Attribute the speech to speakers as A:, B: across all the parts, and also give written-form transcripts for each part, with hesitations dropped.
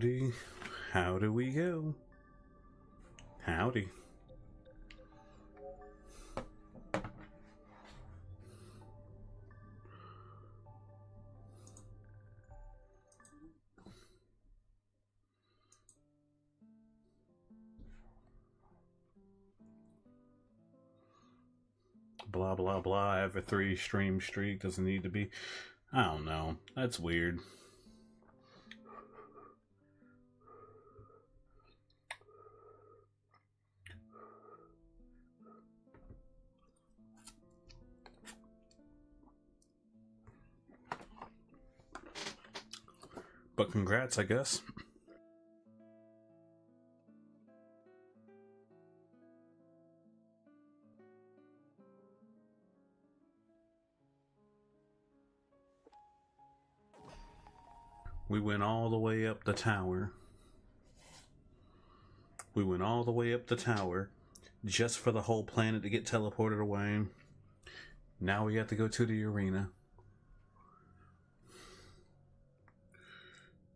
A: Howdy. How do we go? Howdy. Blah blah blah. I have a 3 stream streak. Doesn't need to be. I don't know. That's weird. But congrats, I guess. We went all the way up the tower. We went all the way up the tower just for the whole planet to get teleported away. Now we have to go to the arena.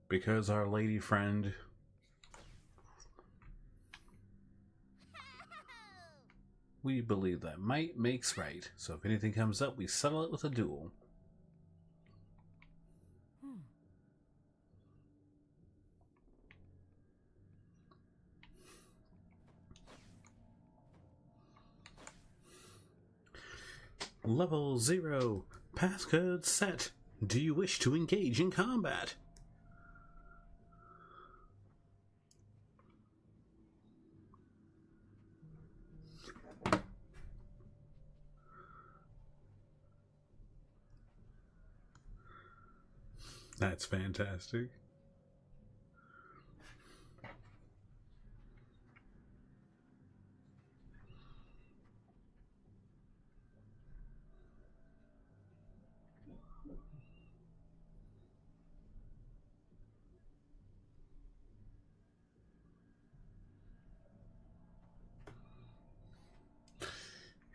A: Because our lady friend... We believe that might makes right. So if anything comes up, we settle it with a duel. Level 0. Passcode set. Do you wish to engage in combat? That's fantastic.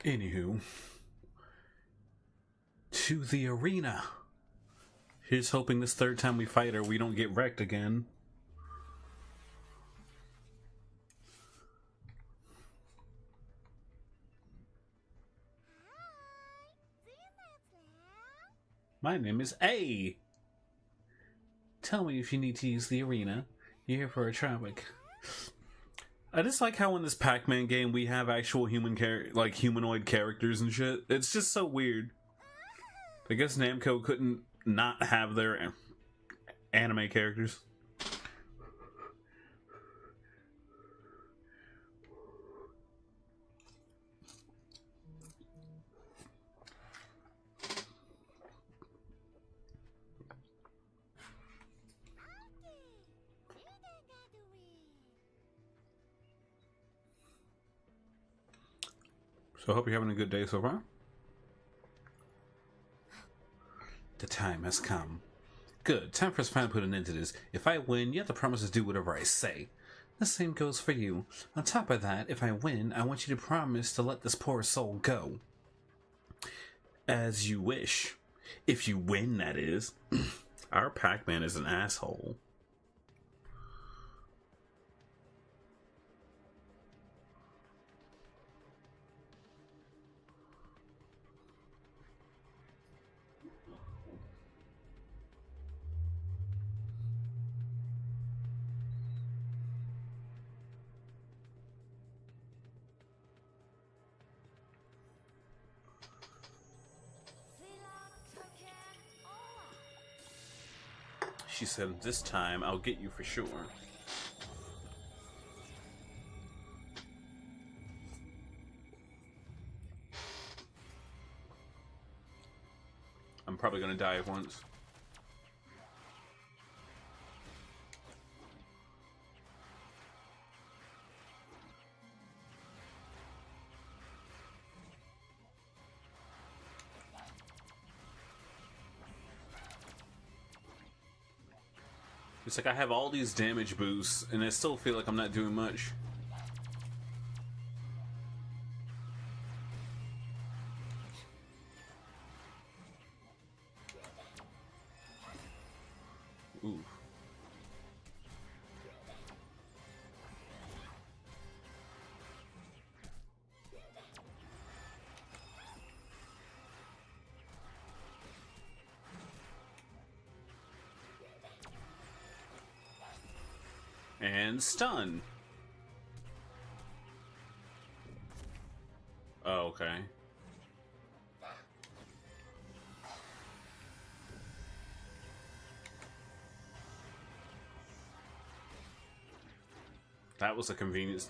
A: Anywho, to the arena. Here's hoping this third time we fight her, we don't get wrecked again. My name is A. Tell me if you need to use the arena. You're here for a traffic. I just like how in this Pac-Man game we have actual humanoid characters and shit. It's just so weird. I guess Namco couldn't not have their anime characters. So I hope you're having a good day so far. The time has come. Good. Time for us to finally put an end to this. If I win, you have to promise to do whatever I say. The same goes for you. On top of that, if I win, I want you to promise to let this poor soul go. As you wish. If you win, that is. Our Pac-Man is an asshole. She said, this time I'll get you for sure. I'm probably gonna die at once. It's like I have all these damage boosts, and I still feel like I'm not doing much. Ooh. and stun. Oh, okay. That was a convenience.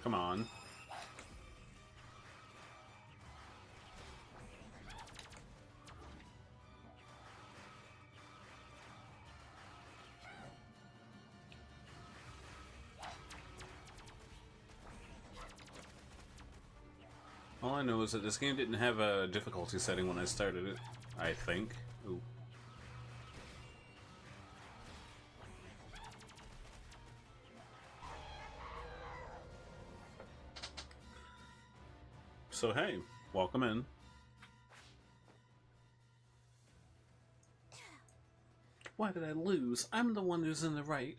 A: Come on. All I know is that this game didn't have a difficulty setting when I started it, I think. Ooh. So hey, welcome in. Why did I lose? I'm the one who's in the right.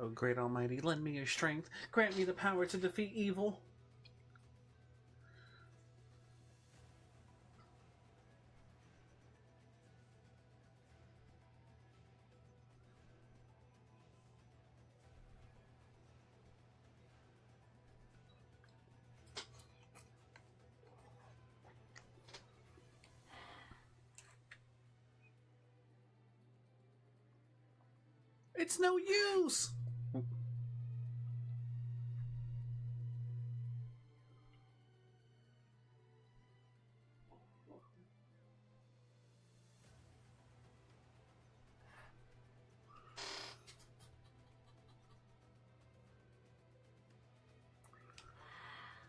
A: Oh, great almighty, lend me your strength. Grant me the power to defeat evil. It's no use!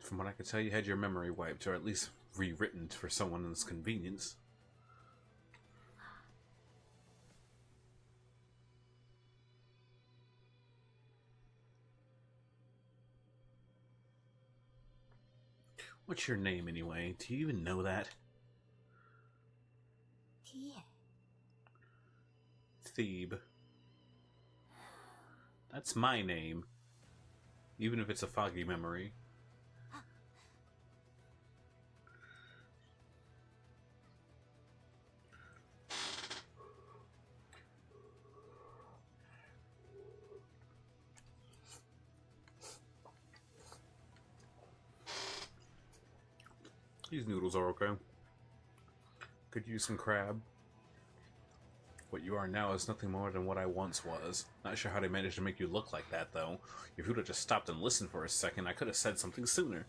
A: From what I could tell, you had your memory wiped, or at least rewritten for someone's convenience. What's your name, anyway? Do you even know that? Thebe. That's my name. Even if it's a foggy memory. These noodles are okay. Could use some crab. What you are now is nothing more than what I once was. Not sure how they managed to make you look like that, though. If you would have just stopped and listened for a second, I could have said something sooner.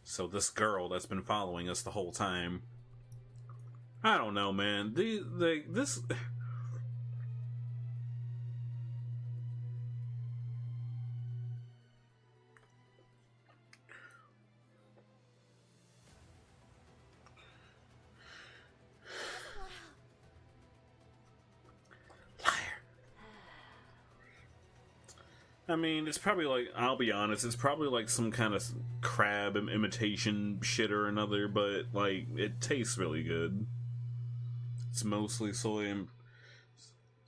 A: So this girl that's been following us the whole time... I don't know, man. This... I mean, it's probably like, I'll be honest, it's probably like some kind of crab imitation shit or another, but like, it tastes really good. It's mostly soy and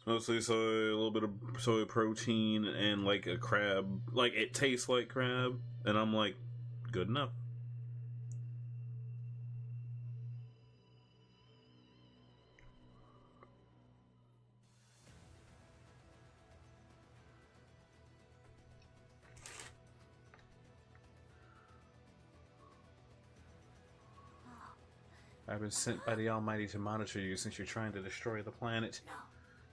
A: a little bit of soy protein, and like a crab. Like, it tastes like crab, and I'm like, good enough. I've been sent by the Almighty to monitor you since you're trying to destroy the planet.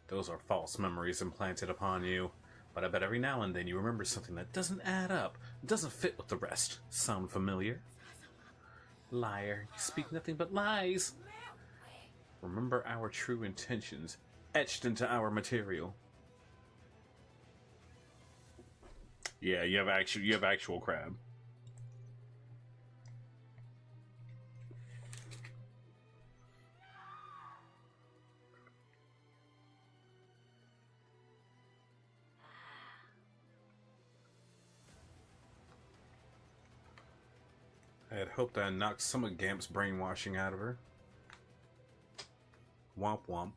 A: Those are false memories implanted upon you. But I bet every now and then you remember something that doesn't add up, doesn't fit with the rest. Sound familiar? Liar, you speak nothing but lies. Remember our true intentions, etched into our material. Yeah, you have actual crab. I had hoped I knocked some of Gamp's brainwashing out of her. Womp womp.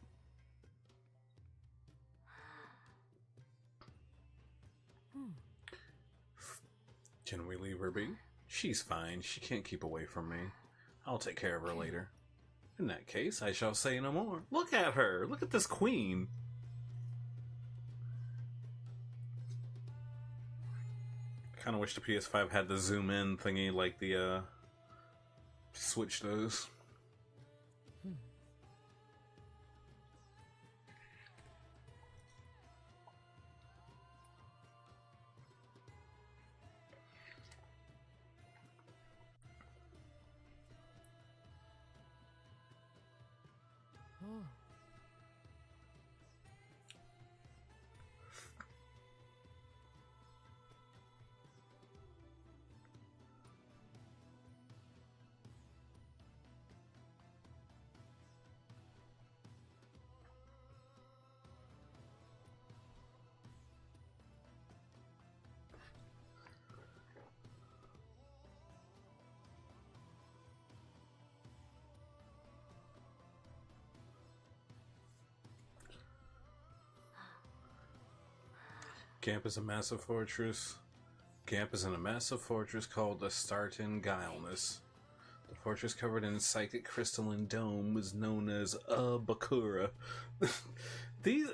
A: Can we leave her be? She's fine. She can't keep away from me. I'll take care of her later. In that case, I shall say no more. Look at her! Look at this queen! I kinda wish the PS5 had the zoom in thingy like the, Switch does. Camp is a massive fortress. Camp is in a massive fortress called the Startin Guileless. The fortress covered in psychic crystalline dome was known as Bakura. These...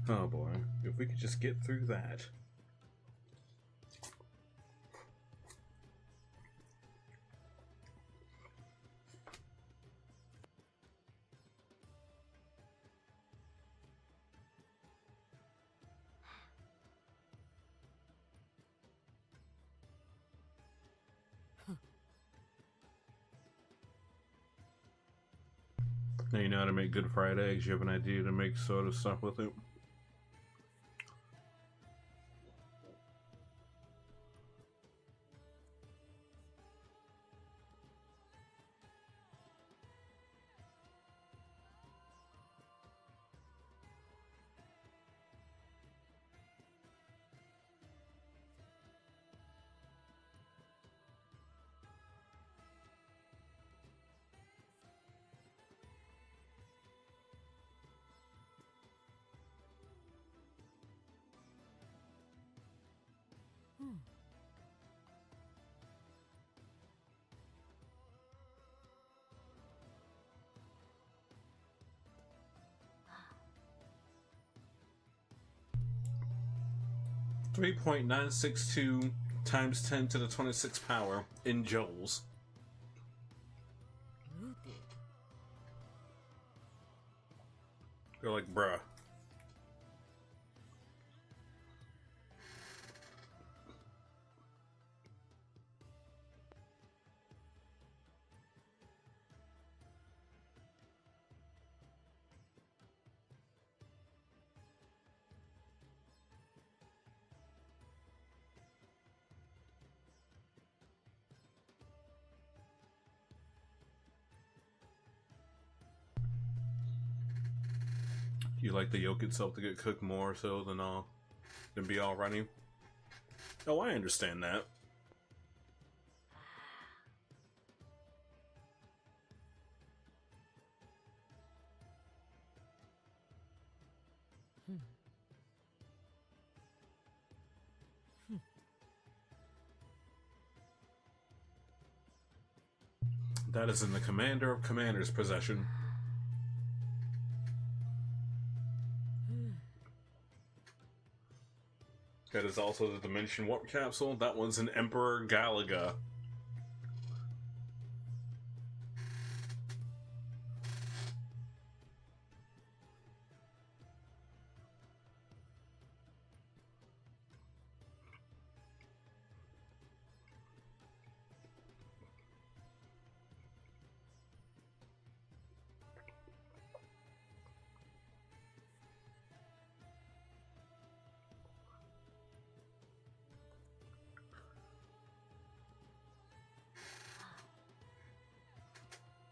A: Oh boy, if we could just get through that. Now you know how to make good fried eggs. You have an idea to make sort of stuff with it.
B: Hmm.
A: 3.962 times 10 to the 26th power in joules. They're like, bruh. You like the yolk itself to get cooked more so than be all runny? Oh, I understand that. That is in the Commander of Commanders' possession. That is also the Dimension Warp Capsule. That one's an Emperor Galaga.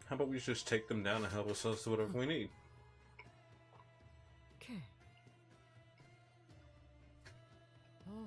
A: How about we just take them down and help us to whatever we need?
B: Okay. Oh.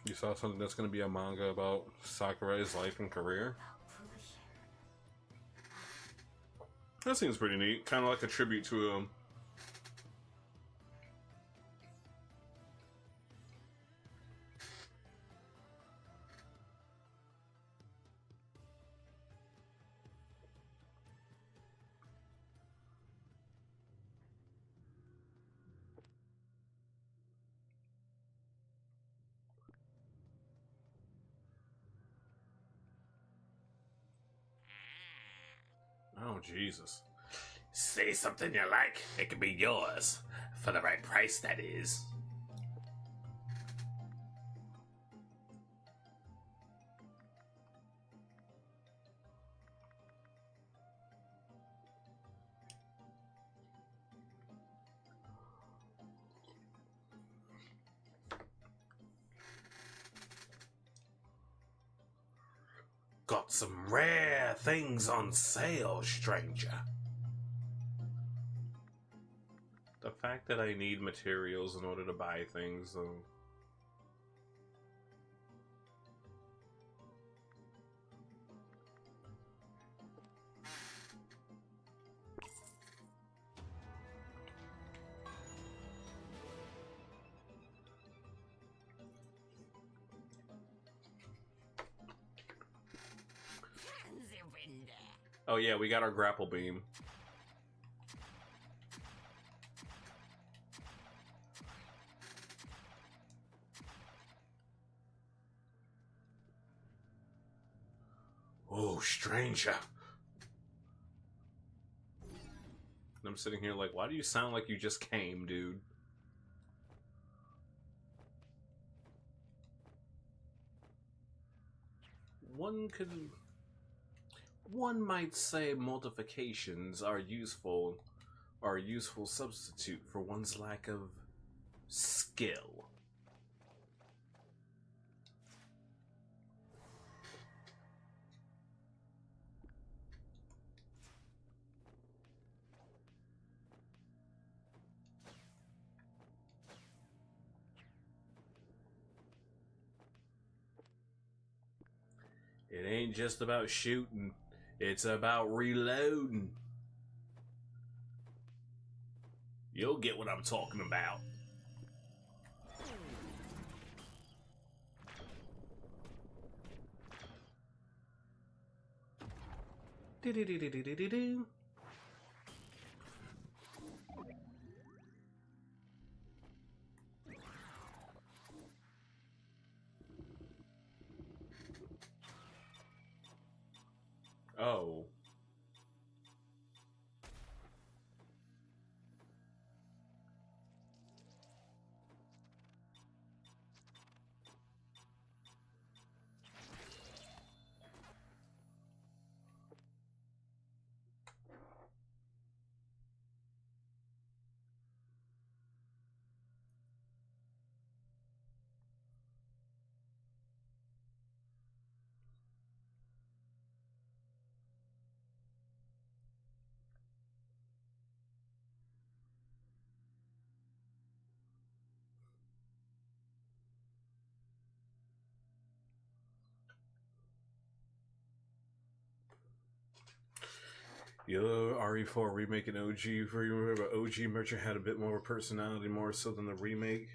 A: You saw something that's going to be a manga about Sakurai's life and career? That seems pretty neat. Kind of like a tribute to him. Oh, Jesus.
C: Say something you like, it can be yours. For the right price, that is. Got some rare things on sale, stranger.
A: The fact that I need materials in order to buy things, though. Oh yeah, we got our grapple beam.
C: Oh, stranger.
A: And I'm sitting here like, why do you sound like you just came, dude? One might say mortifications are a useful substitute for one's lack of skill. It ain't just about shooting, it's about reloading.
C: You'll get what I'm talking about.
A: Do-do-do-do-do-do-do. Oh. Yo, RE4 remake and OG. For you remember, OG Merchant had a bit more personality, more so than the remake.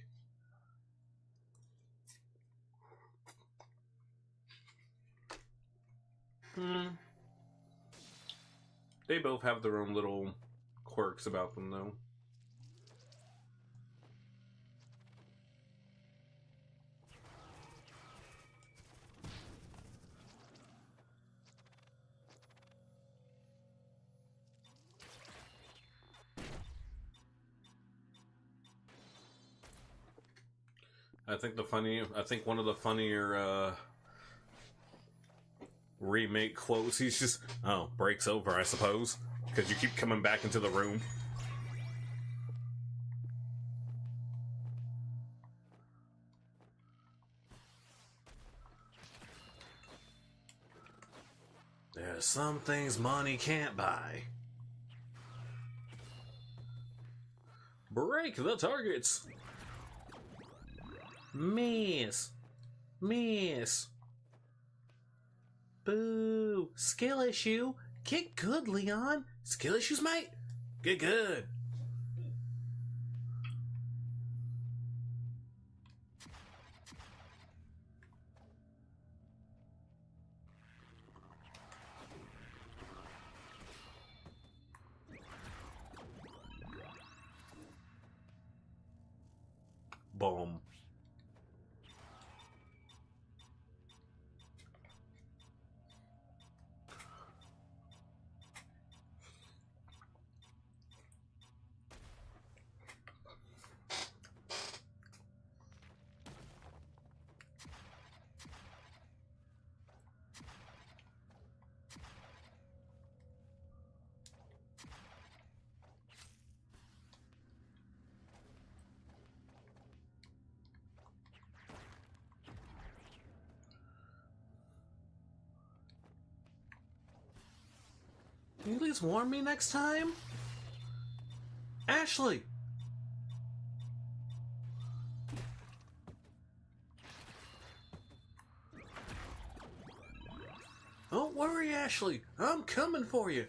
A: They both have their own little quirks about them, though. I think one of the funnier remake quotes, he's just, oh, break's over, I suppose, because you keep coming back into the room. There's some things money can't buy. Break the targets! Miss! Miss! Boo! Skill issue! Get good, Leon! Skill issues, mate! Get good! Boom. Can you at least warn me next time? Ashley! Don't worry, Ashley. I'm coming for you.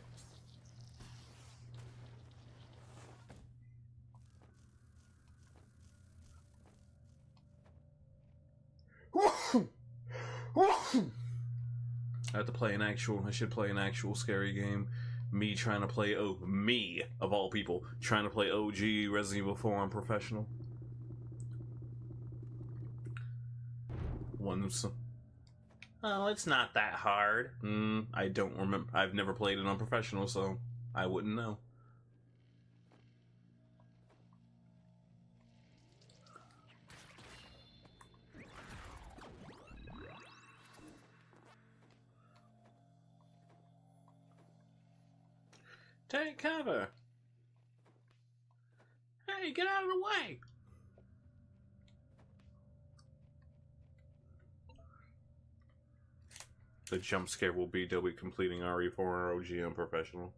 A: I should play an actual scary game. Me trying to play, me, of all people, trying to play OG Resident Evil 4 on professional. Oh, it's not that hard. I don't remember. I've never played it on professional, so I wouldn't know. Take cover! Hey, get out of the way! The jump scare will be Dobby completing RE4 or OG on professional.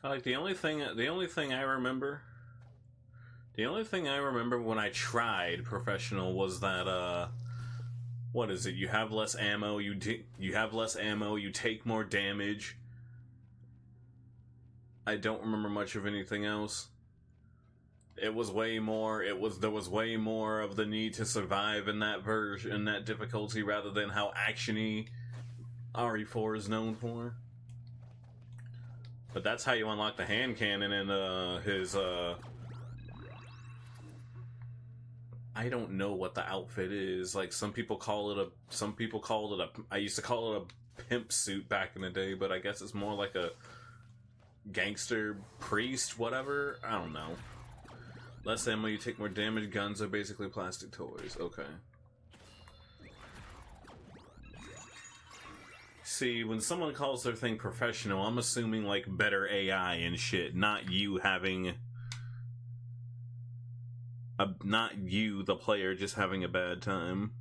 A: Like the only thing I remember when I tried professional was that what is it? You have less ammo. You have less ammo. You take more damage. I don't remember much of anything else. It was way more. There was way more of the need to survive in that version, in that difficulty, rather than how actiony RE4 is known for. But that's how you unlock the hand cannon in his I don't know what the outfit is. Like some people call it a I used to call it a pimp suit back in the day, but I guess it's more like a gangster priest, whatever. I don't know. Less ammo, you take more damage. Guns are basically plastic toys. Okay. See, when someone calls their thing professional, I'm assuming like better AI and shit, not you having not you, the player, just having a bad time.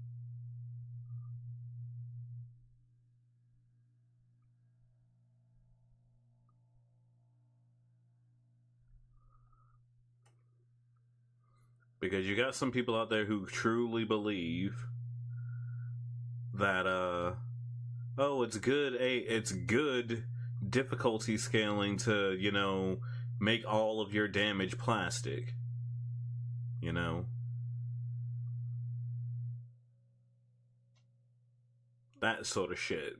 A: Because you got some people out there who truly believe that, oh, it's good difficulty scaling to, you know, make all of your damage plastic. You know? That sort of shit.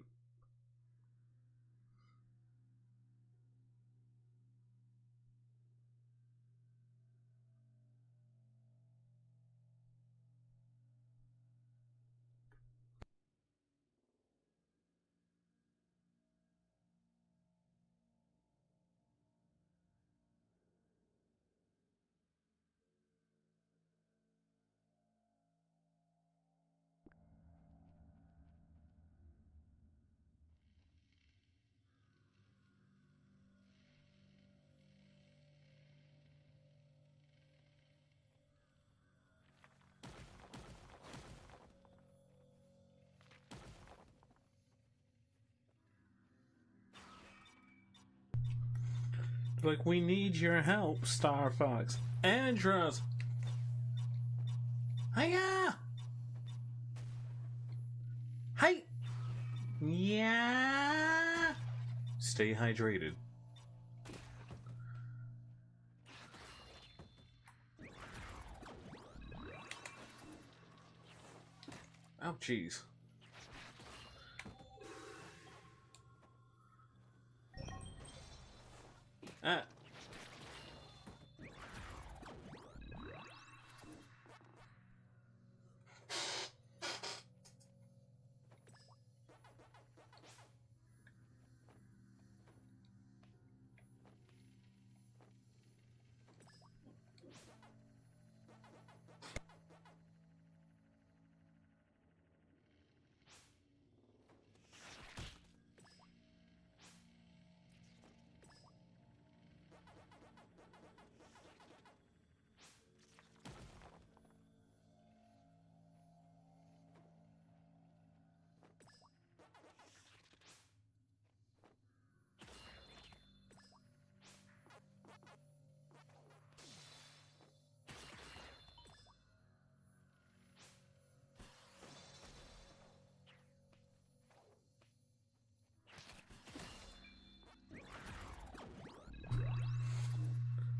A: Like, we need your help, Star Fox. Andros! Hiya! Hi! Yeah! Stay hydrated. Oh, jeez. Ah.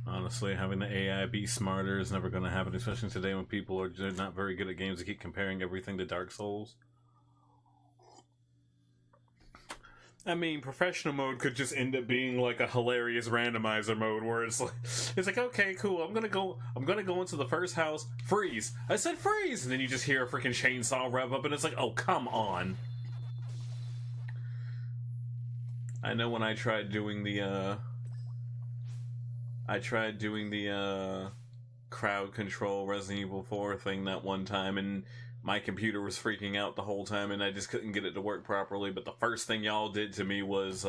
A: Honestly, having the AI be smarter is never going to happen, especially today when people are just not very good at games. They keep comparing everything to Dark Souls. I mean, professional mode could just end up being like a hilarious randomizer mode where it's like, okay, cool, I'm gonna go into the first house, freeze. I said freeze, and then you just hear a freaking chainsaw rev up, and it's like, oh, come on. I know when I tried doing the crowd control Resident Evil 4 thing that one time, and my computer was freaking out the whole time, and I just couldn't get it to work properly. But the first thing y'all did to me was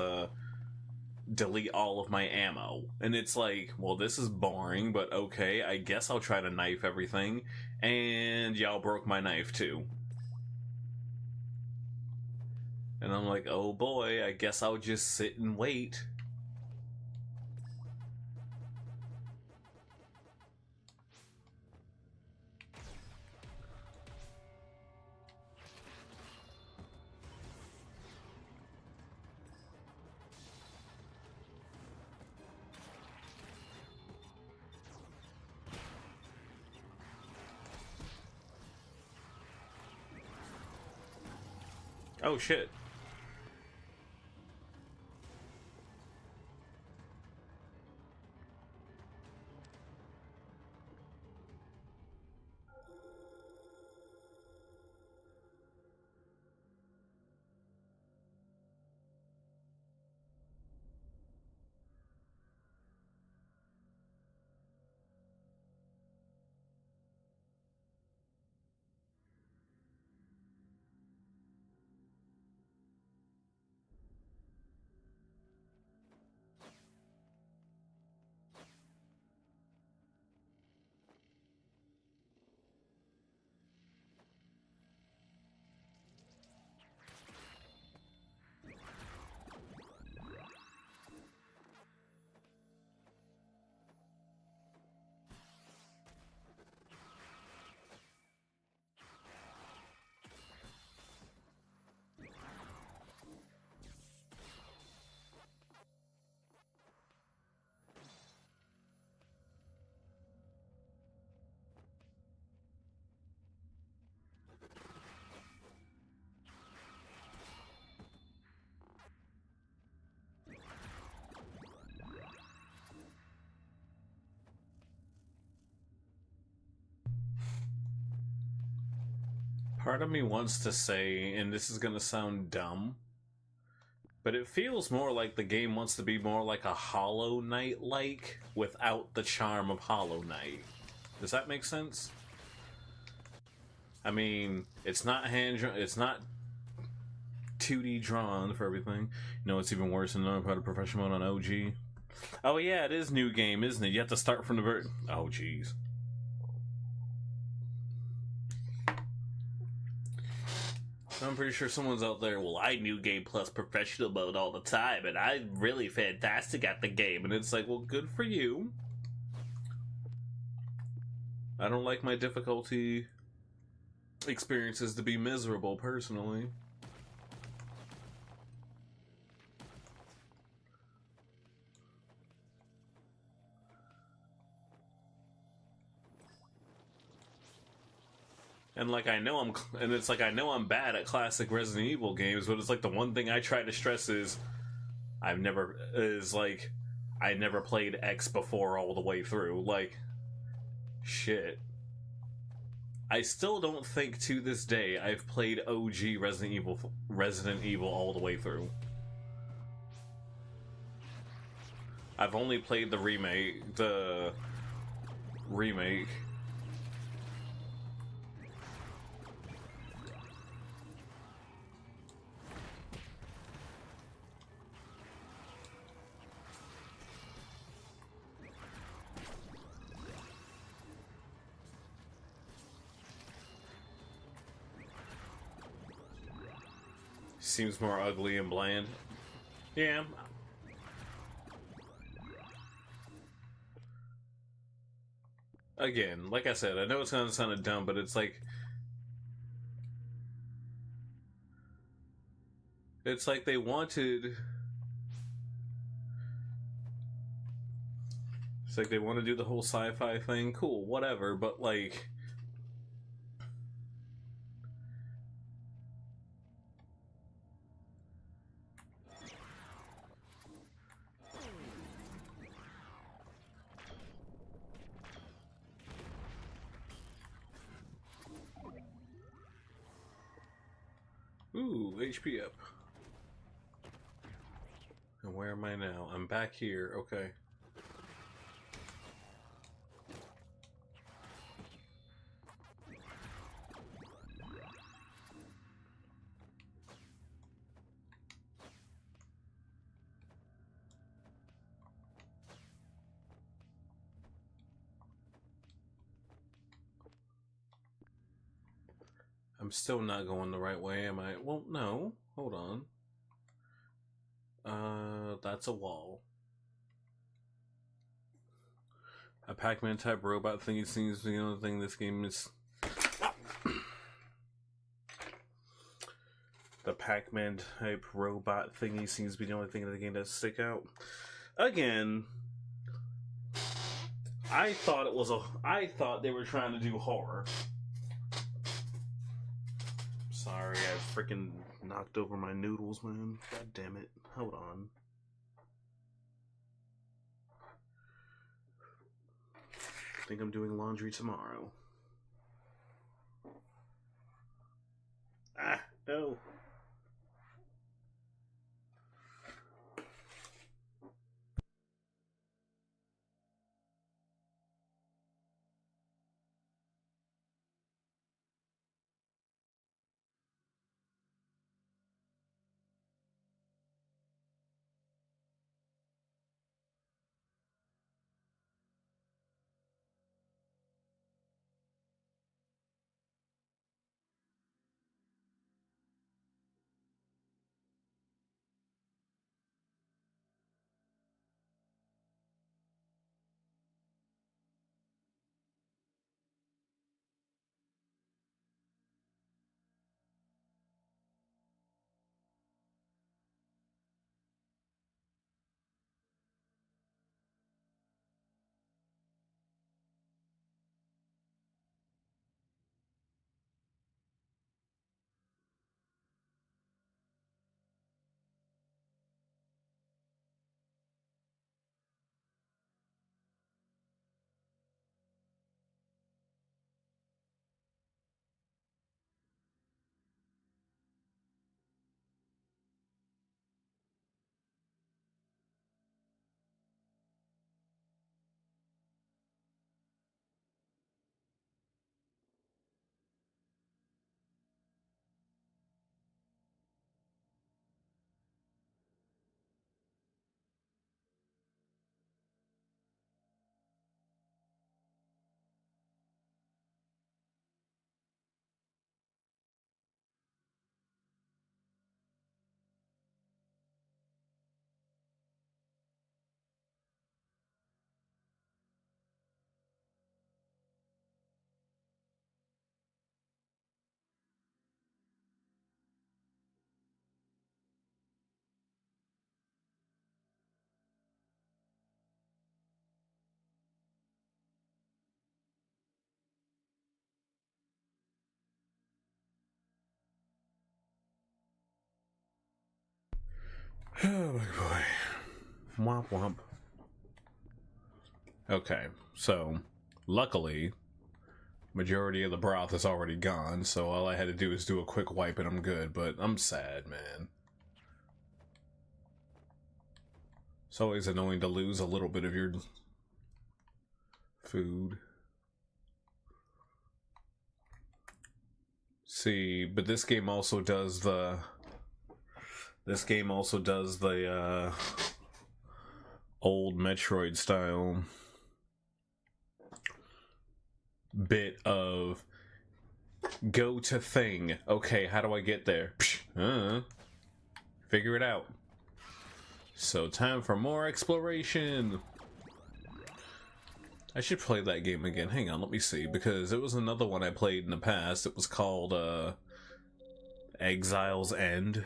A: delete all of my ammo. And it's like, well, this is boring, but okay, I guess I'll try to knife everything. And y'all broke my knife too. And I'm like, oh boy, I guess I'll just sit and wait. Oh shit. Part of me wants to say, and this is gonna sound dumb, but it feels more like the game wants to be more like a Hollow Knight-like, without the charm of Hollow Knight. Does that make sense? I mean, it's not it's not 2D drawn for everything. You know, it's even worse than knowing how to professional mode on OG. Oh yeah, it is new game, isn't it? You have to start from the oh jeez. I'm pretty sure someone's out there, well, I New Game Plus professional mode all the time, and I'm really fantastic at the game. And it's like, well, good for you. I don't like my difficulty experiences to be miserable, personally. And like I know I'm bad at classic Resident Evil games, but it's like the one thing I try to stress is I never played X before all the way through. Like, shit. I still don't think to this day I've played OG Resident Evil all the way through. I've only played the remake. Seems more ugly and bland. Yeah. Again, like I said, I know it's gonna sound dumb, but it's like they wanted. It's like they want to do the whole sci-fi thing. Cool, whatever, but like. Ooh, HP up. And where am I now? I'm back here, okay. I'm still not going the right way, am I? Well, no. Hold on. That's a wall. A Pac-Man type robot thingy seems to be the only thing this game is. The Pac-Man type robot thingy seems to be the only thing in the game that stick out. Again, I thought they were trying to do horror. Sorry, I freaking knocked over my noodles, man. God damn it. Hold on. I think I'm doing laundry tomorrow. Ah, no. Oh my boy. Womp womp. Okay, so luckily, majority of the broth is already gone, so all I had to do is do a quick wipe and I'm good, but I'm sad, man. It's always annoying to lose a little bit of your food. See, but this game also does the old Metroid style bit of go to thing. Okay, how do I get there? Figure it out. So time for more exploration. I should play that game again. Hang on, let me see, because it was another one I played in the past. It was called Exile's End.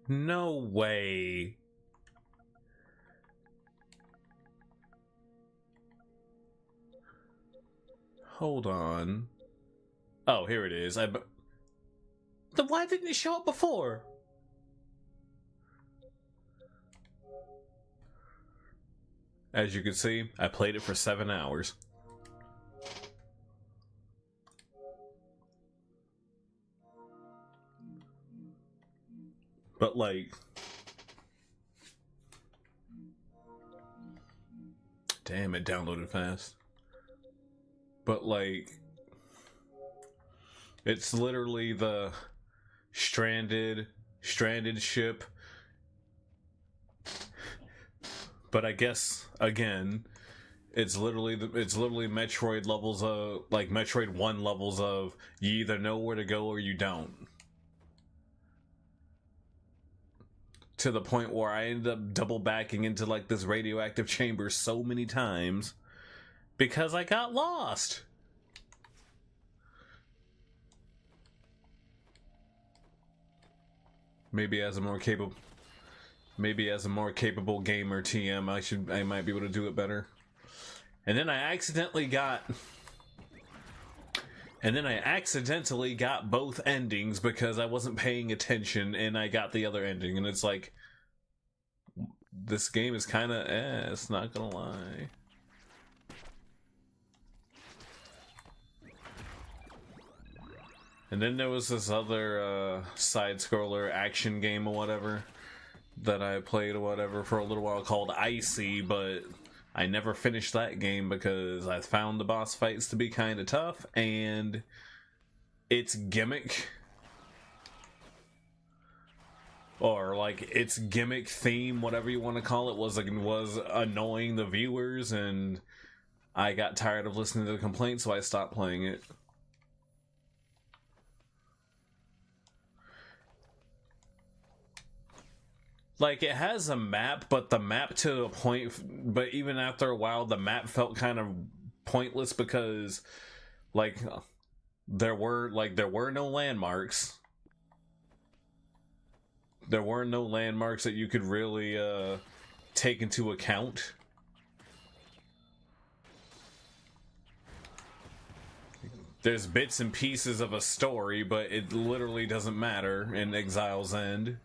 A: No way. Hold on. Oh, here it is. Then why didn't it show up before? As you can see, I played it for 7 hours. But like, damn, it downloaded fast. But like, it's literally the stranded ship. But I guess again, it's literally Metroid levels of, like, Metroid 1 levels of you either know where to go or you don't. To the point where I ended up double backing into like this radioactive chamber so many times because I got lost. Maybe as a more capable Maybe as a more capable gamer TM, I might be able to do it better. And then I accidentally got both endings because I wasn't paying attention, and I got the other ending, and it's like, this game is kind of it's not gonna lie. And then there was this other side-scroller action game or whatever that I played or whatever for a little while called Icy, but I never finished that game because I found the boss fights to be kind of tough, and its gimmick, or like its gimmick theme, whatever you want to call it, was annoying the viewers, and I got tired of listening to the complaints, so I stopped playing it. Like, it has a map, but the map to a point, but even after a while, the map felt kind of pointless because, like, there were no landmarks. There were no landmarks that you could really take into account. There's bits and pieces of a story, but it literally doesn't matter in Exile's End.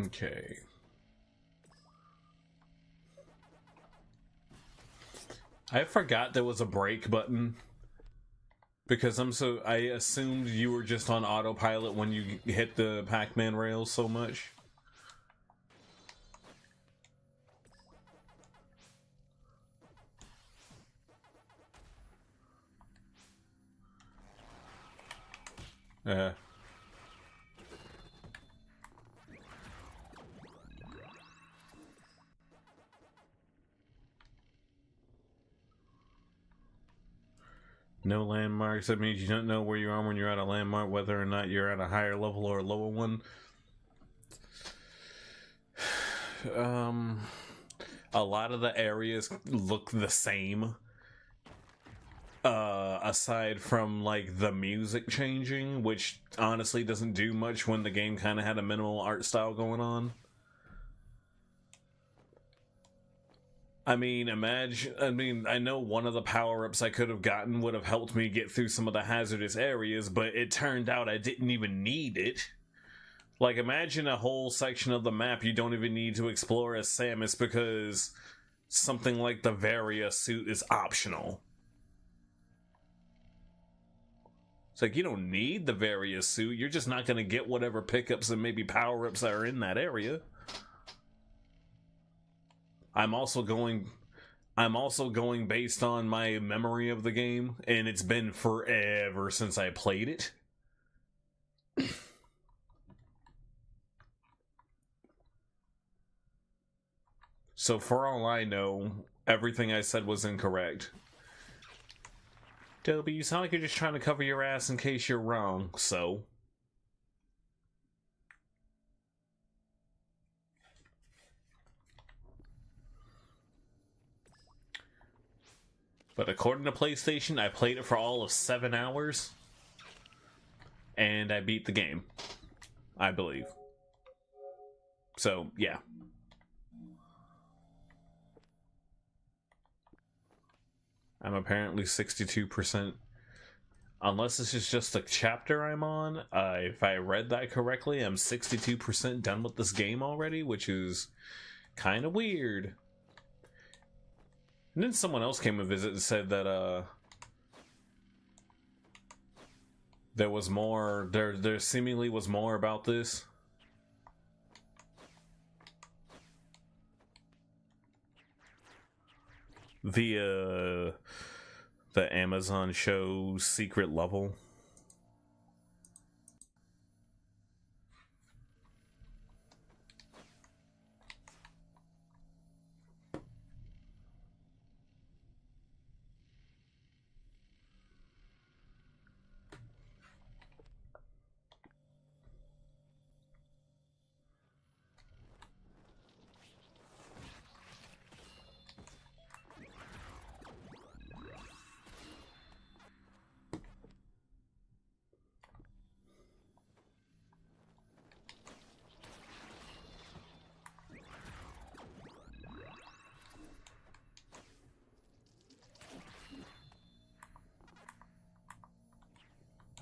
A: Okay. I forgot there was a break button because I assumed you were just on autopilot when you hit the Pac-Man rails so much. No landmarks. That means you don't know where you are when you're at a landmark, whether or not you're at a higher level or a lower one. A lot of the areas look the same. Aside from, like, the music changing, which honestly doesn't do much when the game kind of had a minimal art style going on. I know one of the power-ups I could have gotten would have helped me get through some of the hazardous areas, but it turned out I didn't even need it. Like, imagine a whole section of the map you don't even need to explore as Samus because something like the Varia suit is optional. It's like, you don't need the Varia suit, you're just not going to get whatever pickups and maybe power-ups that are in that area. I'm also going based on my memory of the game, and it's been forever since I played it. So for all I know, everything I said was incorrect. Dobby, you sound like you're just trying to cover your ass in case you're wrong, so... But according to PlayStation, I played it for all of 7 hours. And I beat the game. I believe. So, yeah. I'm apparently 62%. Unless this is just a chapter I'm on. If I read that correctly, I'm 62% done with this game already, which is kind of weird. And then someone else came to visit and said that there was more, there seemingly was more about this. the Amazon show Secret Level.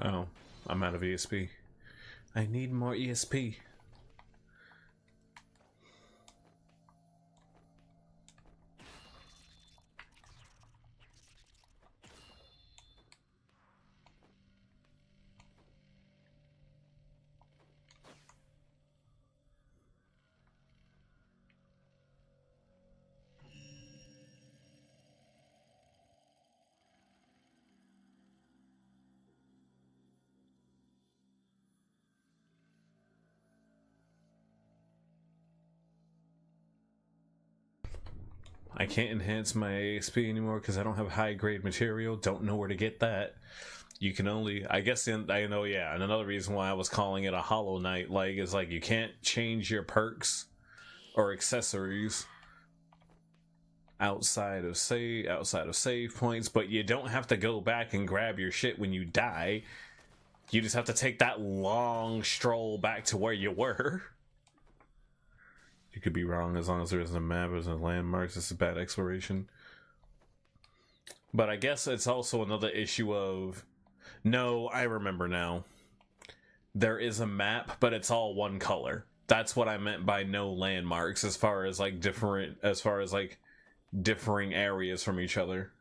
A: Oh, I'm out of ESP. I need more ESP. I can't enhance my ASP anymore because I don't have high grade material. Don't know where to get that. You can only, I guess, I know, yeah. And another reason why I was calling it a Hollow Knight is like you can't change your perks or accessories outside of save points, but you don't have to go back and grab your shit when you die. You just have to take that long stroll back to where you were. You could be wrong as long as there isn't a map or some landmarks. This is bad exploration. But I guess it's also another issue of... No, I remember now. There is a map, but it's all one color. That's what I meant by no landmarks as far as like differing areas from each other.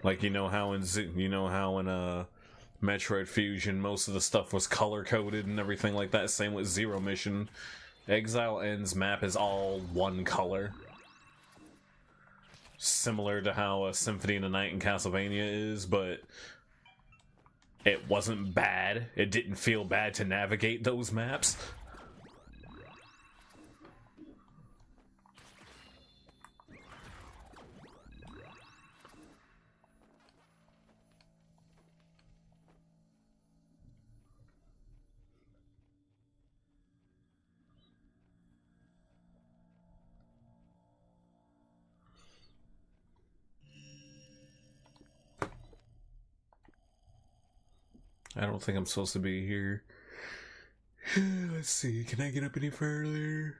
A: Like, you know how in Metroid Fusion most of the stuff was color coded and everything like that. Same with Zero Mission. Exile End's map is all one color, similar to how a Symphony of the Night in Castlevania is, but it wasn't bad. It didn't feel bad to navigate those maps. I don't think I'm supposed to be here. Let's see, can I get up any further?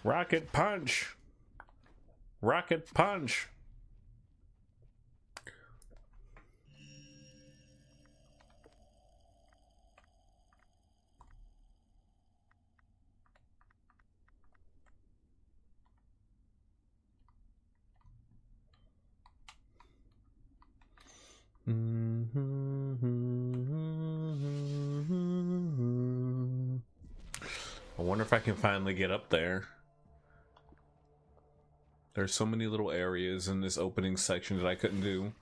A: Rocket punch! Rocket punch! I wonder if I can finally get up there. There's so many little areas in this opening section that I couldn't do.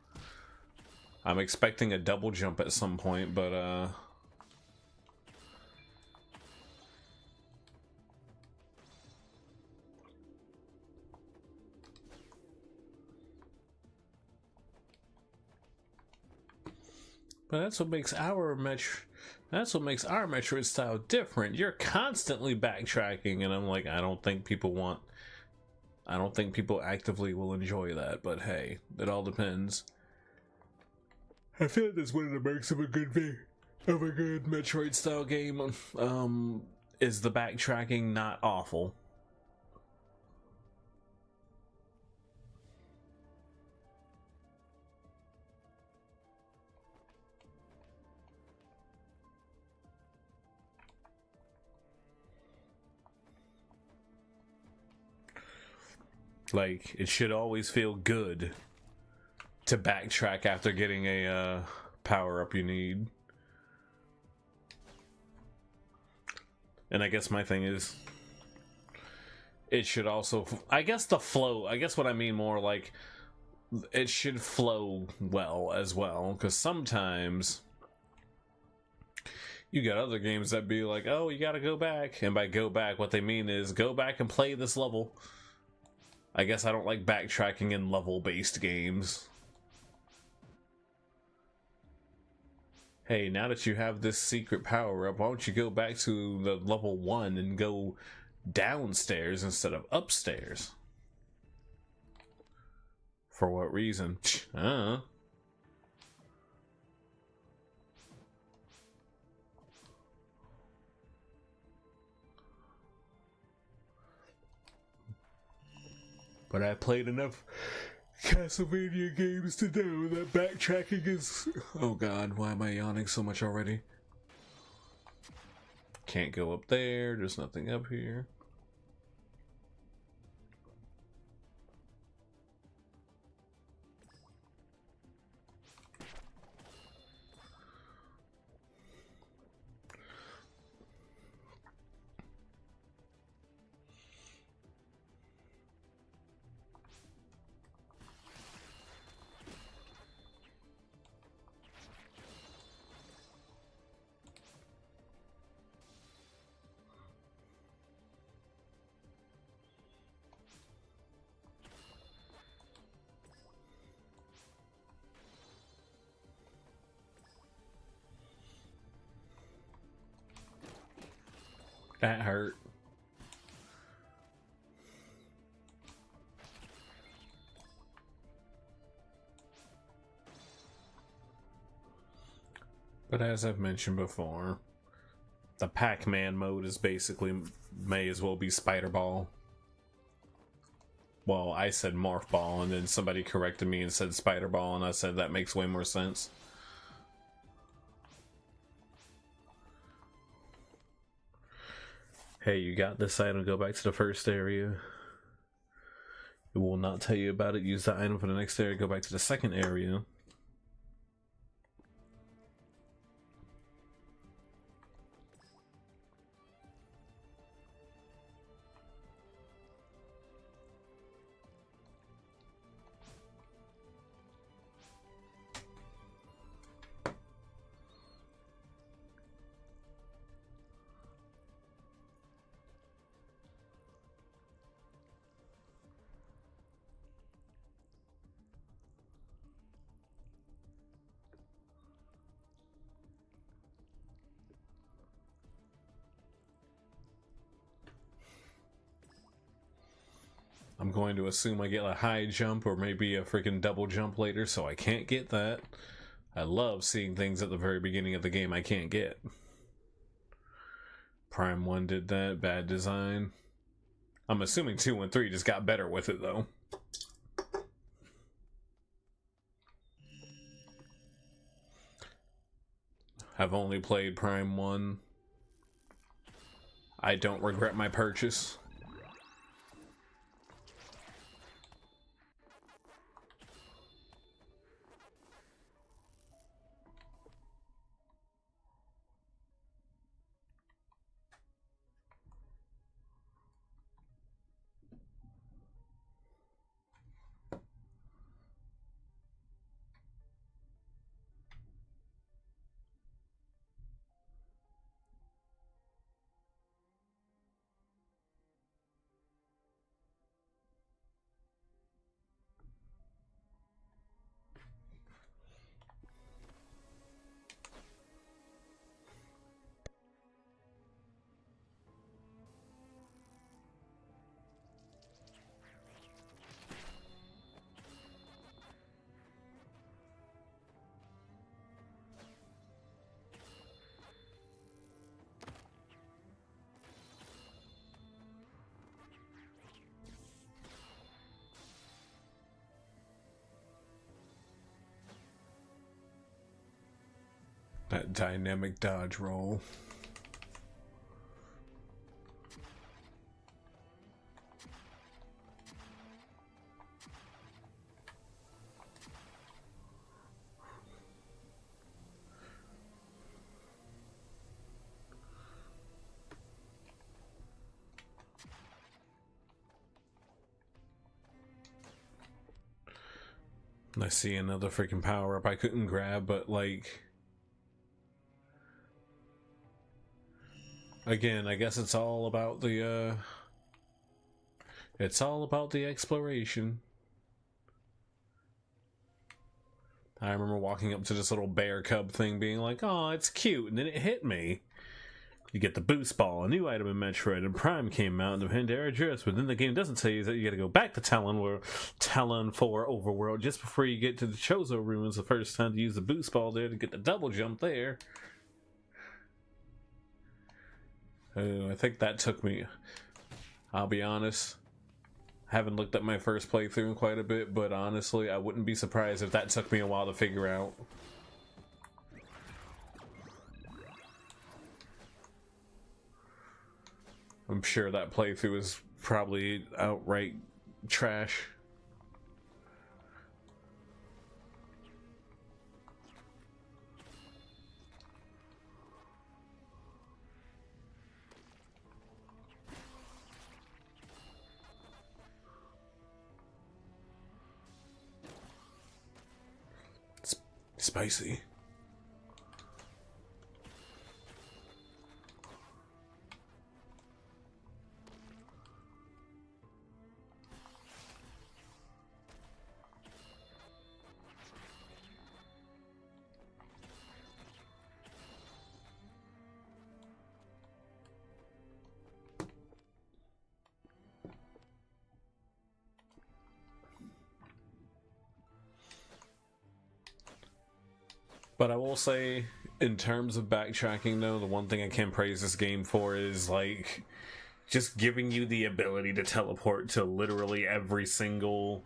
A: I'm expecting a double jump at some point, but that's what makes our Metroid style different. You're constantly backtracking, and I'm like, I don't think people actively will enjoy that, but hey, it all depends. I feel like that's one of the marks of a good Metroid style game, is the backtracking not awful. Like, it should always feel good to backtrack after getting a power up you need. And I guess my thing is, it should also, I guess the flow, I guess what I mean more like, it should flow well as well, because sometimes you got other games that be like, oh, you gotta go back, and by go back, what they mean is go back and play this level. I guess I don't like backtracking in level-based games. Hey, now that you have this secret power-up, why don't you go back to the level 1 and go downstairs instead of upstairs? For what reason? I don't know. But I played enough Castlevania games to know that backtracking is... Oh god, why am I yawning so much already? Can't go up there, there's nothing up here. That hurt. But as I've mentioned before, the Pac-Man mode is basically, may as well be Spider Ball. Well, I said Morph Ball, and then somebody corrected me and said Spider Ball, and I said that makes way more sense. Hey, you got this item, go back to the first area. It will not tell you about it, use the item for the next area, go back to the second area. I'm going to assume I get a high jump or maybe a freaking double jump later, so I can't get that. I love seeing things at the very beginning of the game I can't get. Prime 1 did that, bad design. I'm assuming 2 and 3 just got better with it though. I've only played Prime 1. I don't regret my purchase. That dynamic dodge roll. I see another freaking power up I couldn't grab, but like, again, I guess it's all about the exploration. I remember walking up to this little bear cub thing being like, oh, it's cute, and then it hit me. You get the boost ball, a new item in Metroid, and Prime came out in the Pandora Dress, but then the game doesn't tell you that you gotta go back to Talon 4 Overworld just before you get to the Chozo Ruins the first time to use the boost ball there to get the double jump there. I think that took me, I'll be honest, I haven't looked at my first playthrough in quite a bit, but honestly, I wouldn't be surprised if that took me a while to figure out. I'm sure that playthrough is probably outright trash. Spicy. But I will say, in terms of backtracking though, the one thing I can praise this game for is like just giving you the ability to teleport to literally every single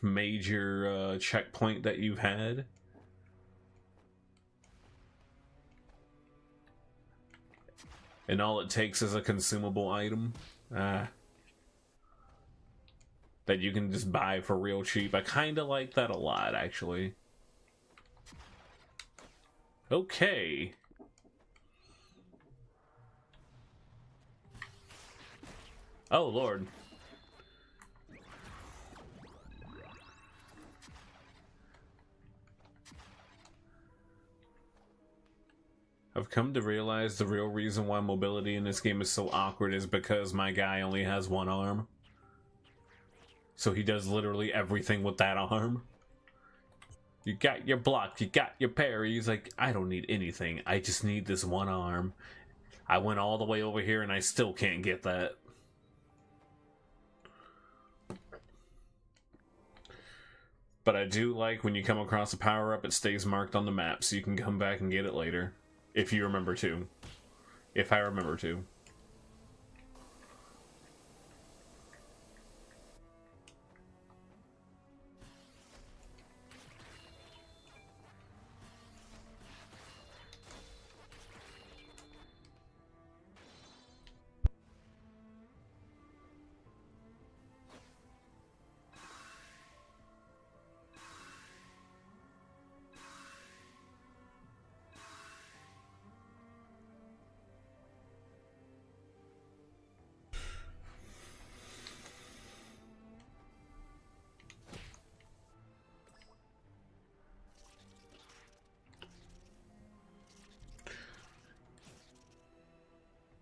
A: major checkpoint that you've had. And all it takes is a consumable item that you can just buy for real cheap. I kind of like that a lot, actually. Okay. Oh, Lord. I've come to realize the real reason why mobility in this game is so awkward is because my guy only has one arm. So he does literally everything with that arm. You got your block, you got your parry. He's like, I don't need anything. I just need this one arm. I went all the way over here and I still can't get that. But I do like when you come across a power-up, it stays marked on the map, so you can come back and get it later. If you remember to. If I remember to.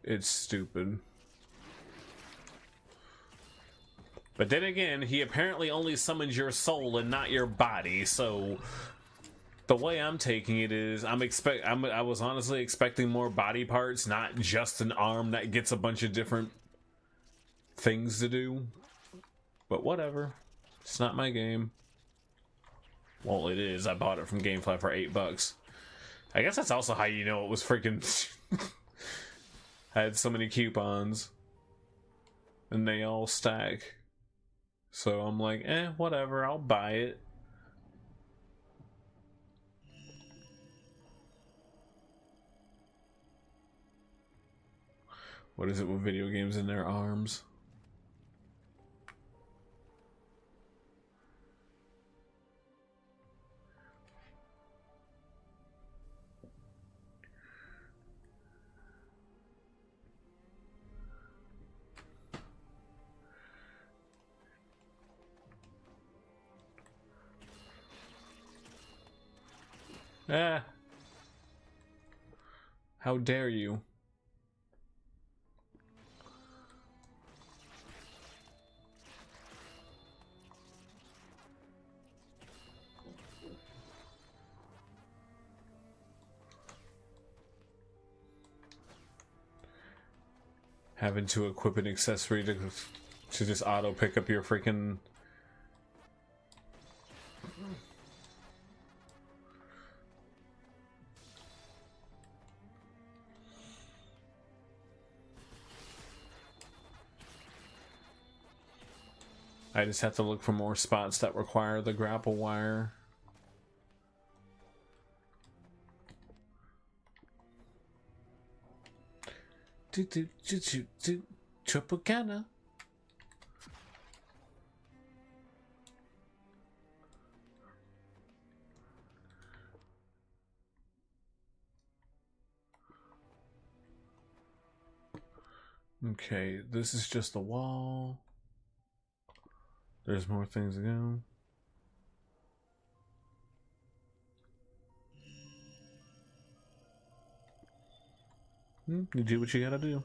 A: It's stupid. But then again, he apparently only summons your soul and not your body, so the way I'm taking it is I was honestly expecting more body parts, not just an arm that gets a bunch of different things to do. But whatever. It's not my game. Well, it is. I bought it from GameFly for $8. I guess that's also how you know it was freaking I had so many coupons and they all stack, so I'm like, whatever, I'll buy it. What is it with video games in their arms? Ah. How dare you? Having to equip an accessory to just auto pick up your freaking... I just have to look for more spots that require the grapple wire. Tropicana. Okay, this is just the wall. There's more things to go. You do what you gotta do.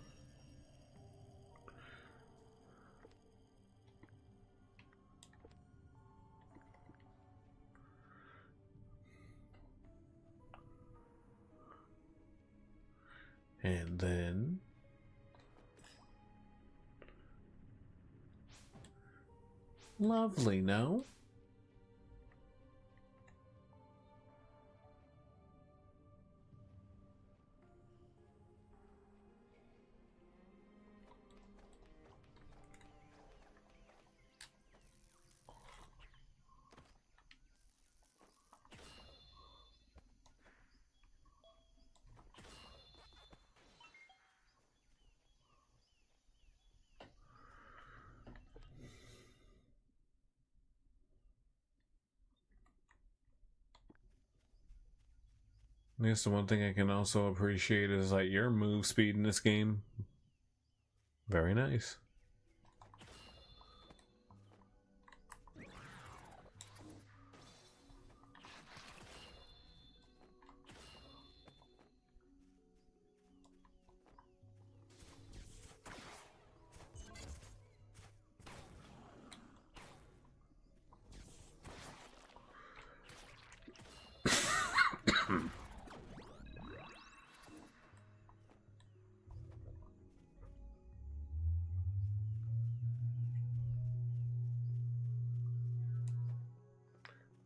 A: And then... Lovely, no? I guess the one thing I can also appreciate is like your move speed in this game. Very nice.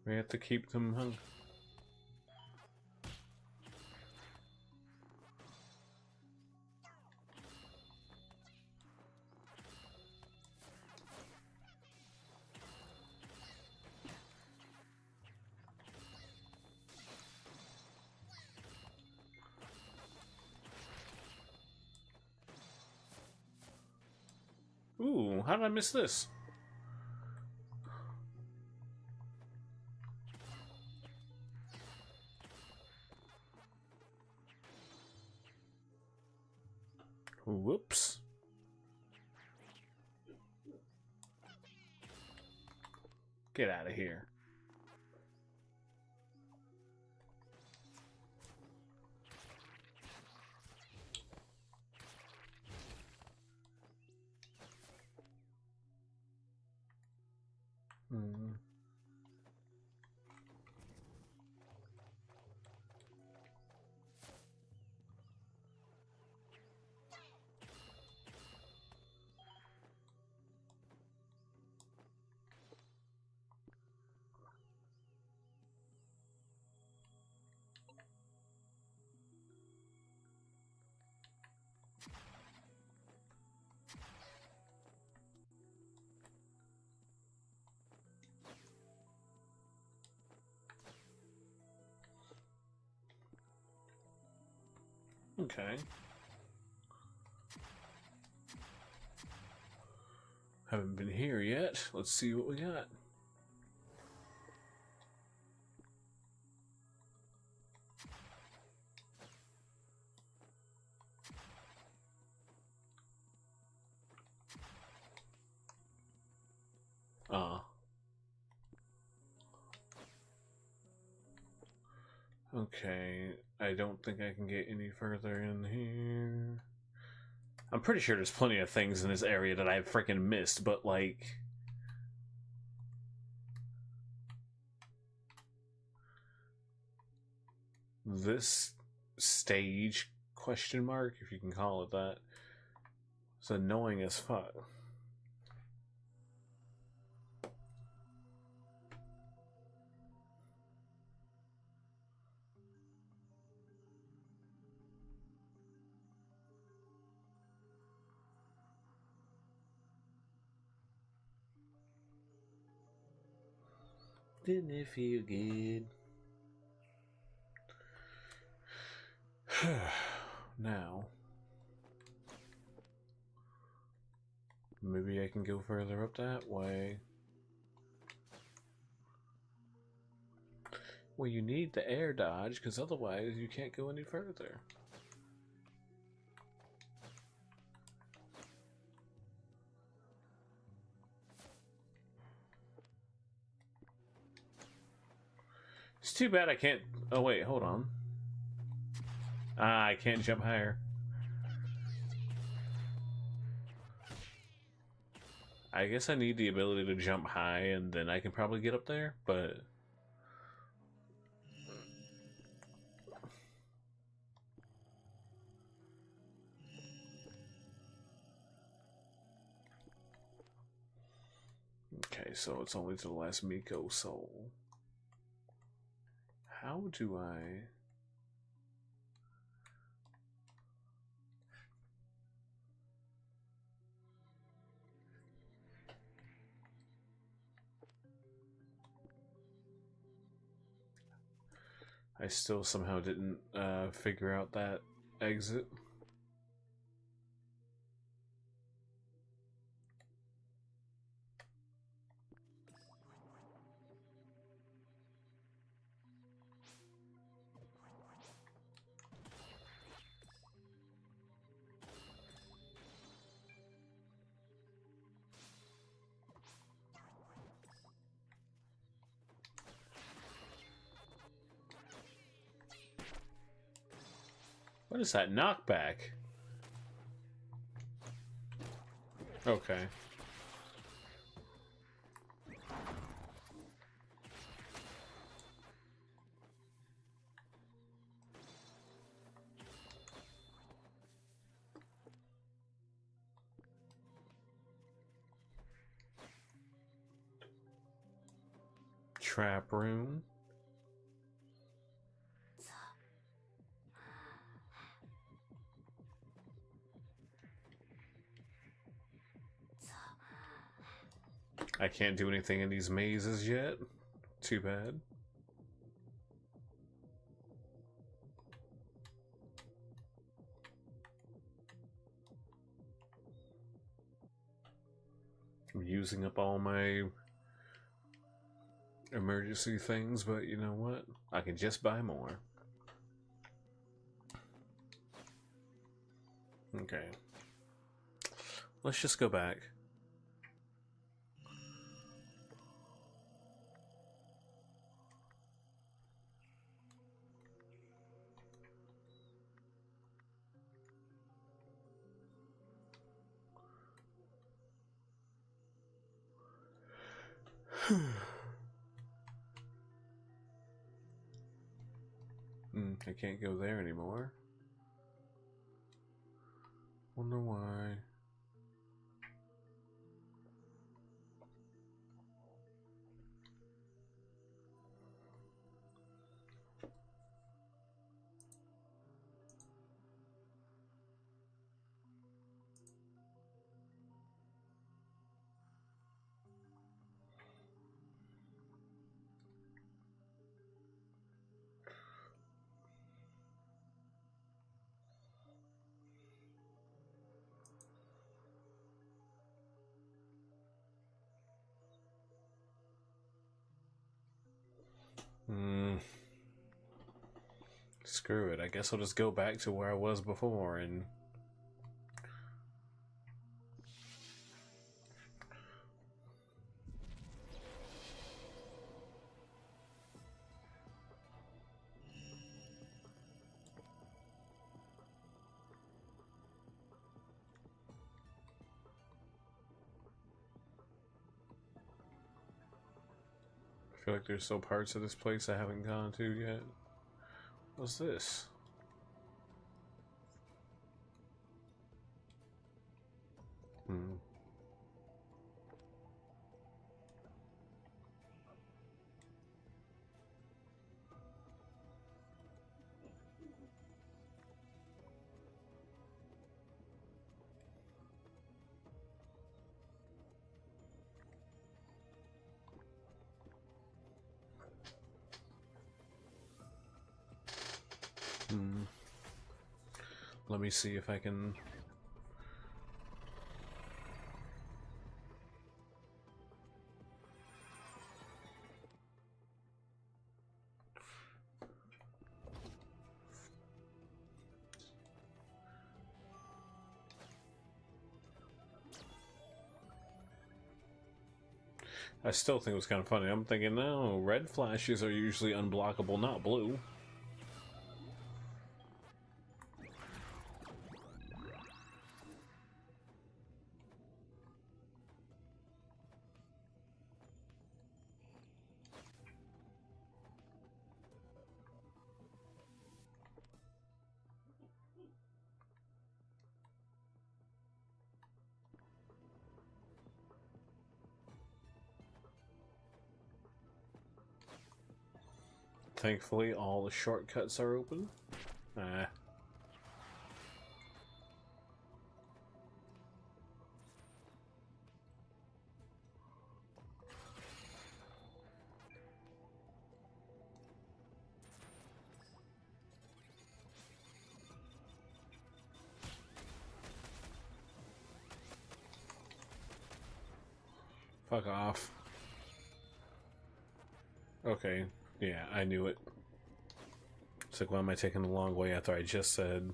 A: We have to keep them hung. Ooh, how did I miss this? Whoops. Get out of here. Okay. Haven't been here yet. Let's see what we got. Okay, I don't think I can get any further in here. I'm pretty sure there's plenty of things in this area that I've freaking missed, but like... This stage, question mark, if you can call it that, is annoying as fuck. Didn't it feel good? Now, maybe I can go further up that way. Well, you need the air dodge, because otherwise you can't go any further. It's too bad I can't... Oh wait, hold on. Ah, I can't jump higher. I guess I need the ability to jump high, and then I can probably get up there, but... Okay, so it's only to the last Miko soul. How do I... I still somehow didn't figure out that exit. What is that knockback? Okay. Trap room. I can't do anything in these mazes yet. Too bad. I'm using up all my emergency things, but you know what? I can just buy more. Okay. Let's just go back. I can't go there anymore. Wonder why. Screw it. I guess I'll just go back to where I was before and... I feel like there's still parts of this place I haven't gone to yet. What's this? Hmm. Let me see if I can... I still think it was kind of funny. I'm thinking, no, red flashes are usually unblockable, not blue. Thankfully, all the shortcuts are open. Fuck off. Okay, yeah, I knew it. It's like, why am I taking the long way after I just said...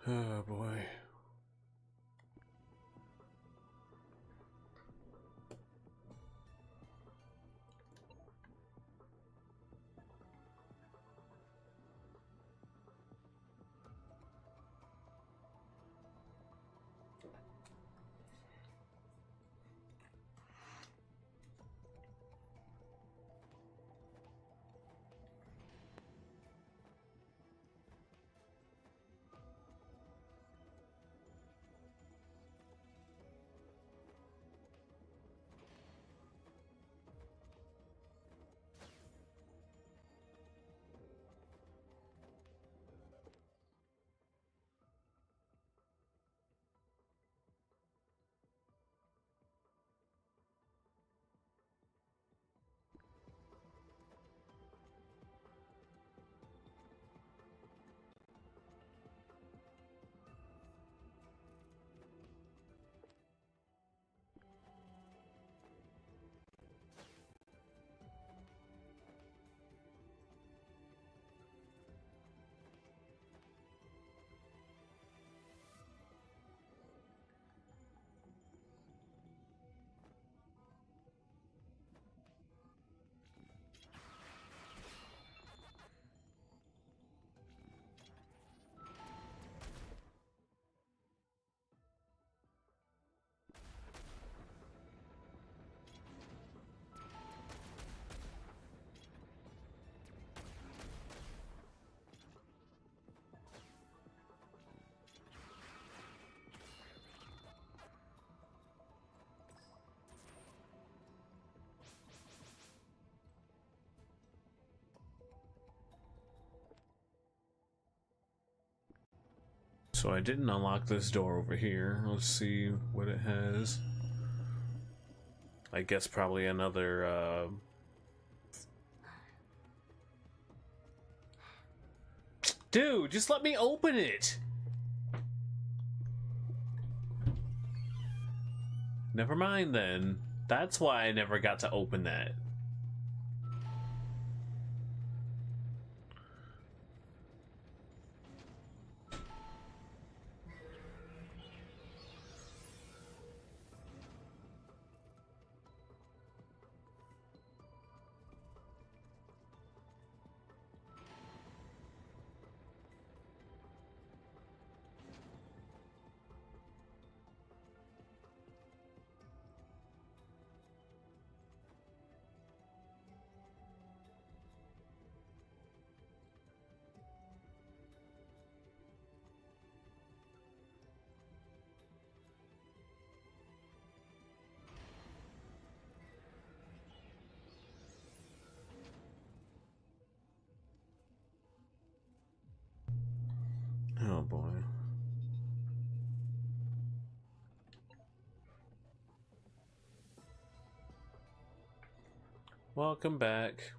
A: Oh boy. So I didn't unlock this door over here. Let's see what it has. I guess probably another, Dude, just let me open it! Never mind then. That's why I never got to open that. Oh boy. Welcome back.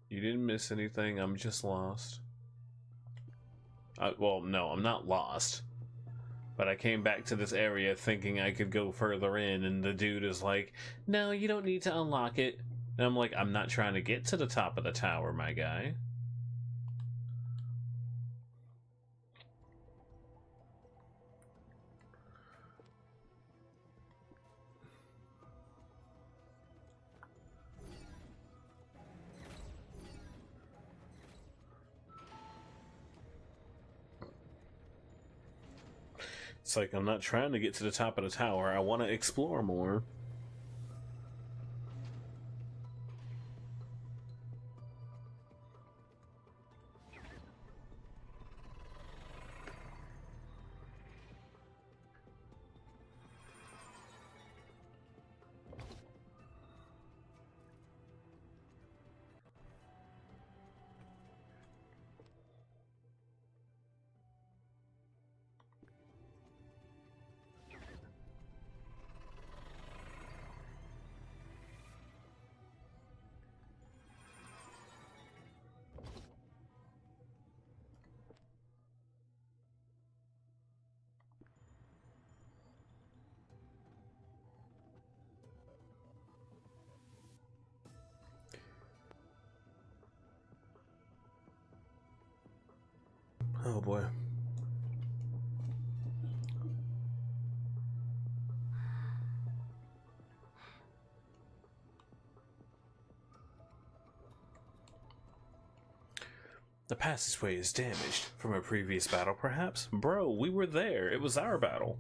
A: You didn't miss anything, I'm just lost. Well, no, I'm not lost. But I came back to this area thinking I could go further in, and the dude is like, no, you don't need to unlock it. And I'm like, I'm not trying to get to the top of the tower, my guy. It's like, I'm not trying to get to the top of the tower. I want to explore more. Oh boy. The passageway is damaged. From a previous battle, perhaps? Bro, we were there. It was our battle.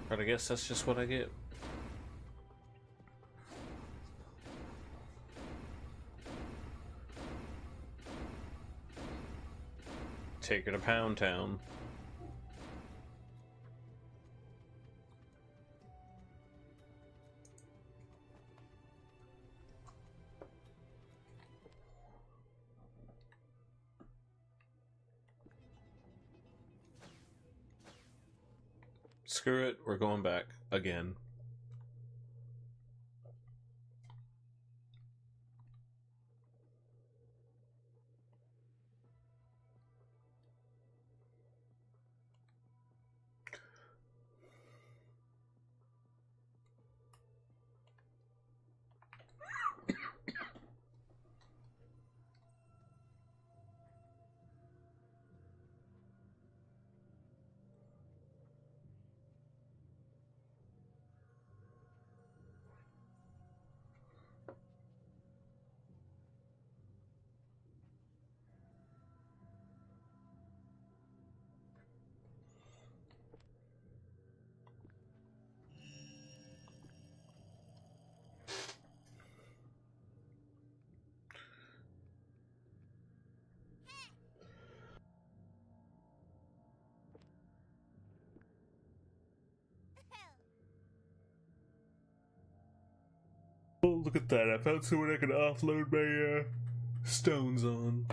A: But I guess that's just what I get. Take her to Pound Town. Screw it, we're going back again. Oh, look at that. I found somewhere I can offload my stones on.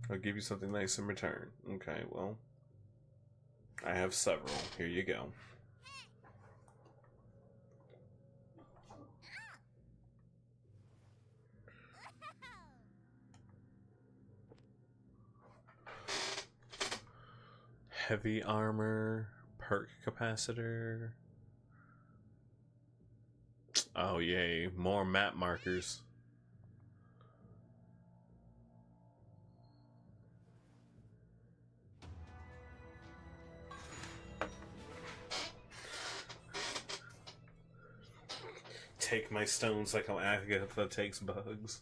A: I'll give you something nice in return. Okay, well, I have several. Here you go. Heavy armor, perk capacitor. Oh, yay. More map markers. Take my stones like I'm Agatha takes bugs.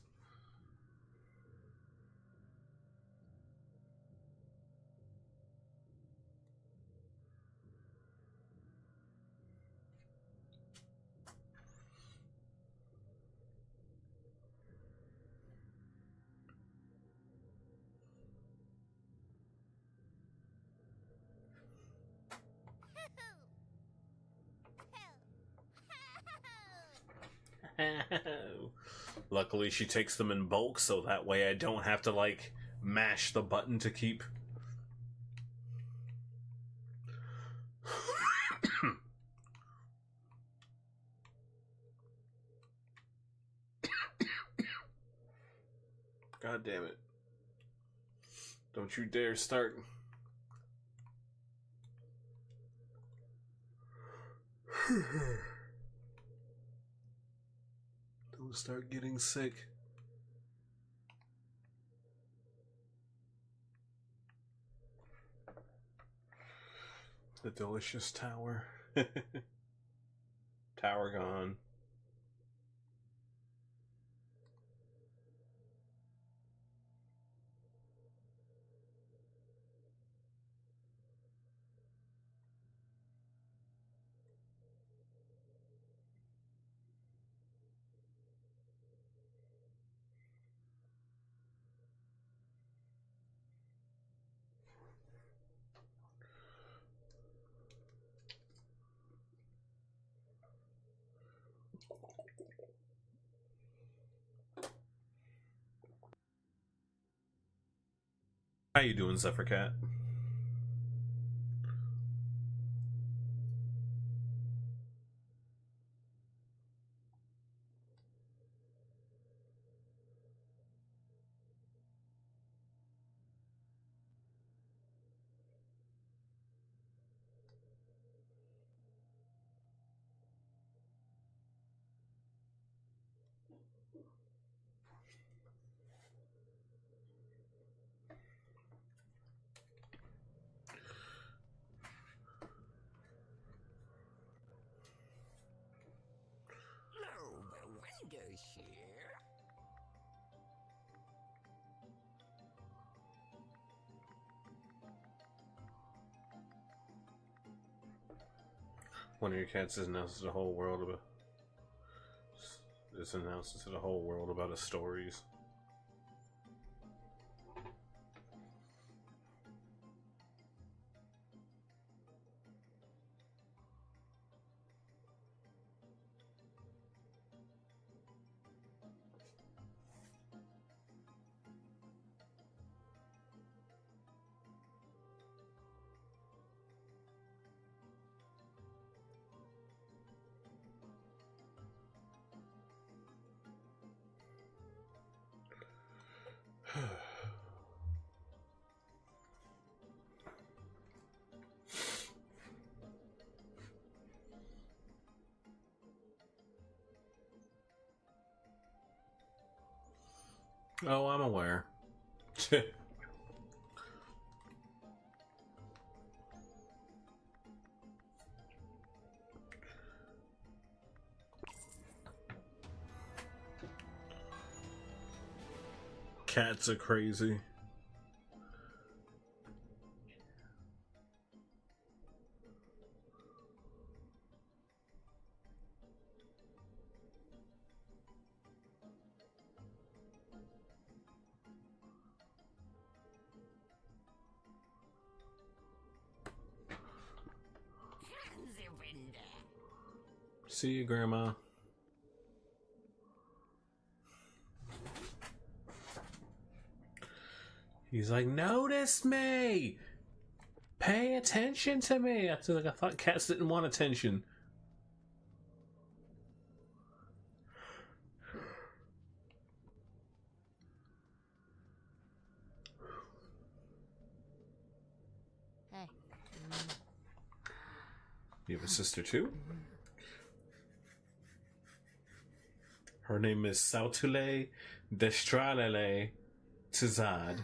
A: Luckily, she takes them in bulk, so that way I don't have to, like, mash the button to keep. God damn it. Don't you dare start. Don't start getting sick. The delicious tower. Tower gone. How you doing, Zephyr Cat? One of your cats is announced to the whole world about. It's announced to the whole world about his stories. Oh, I'm aware. Cats are crazy. See you, Grandma. He's like, notice me! Pay attention to me! I thought cats didn't want attention.
B: Hey.
A: You have a sister too? Her name is Sautule Destralele Tizad.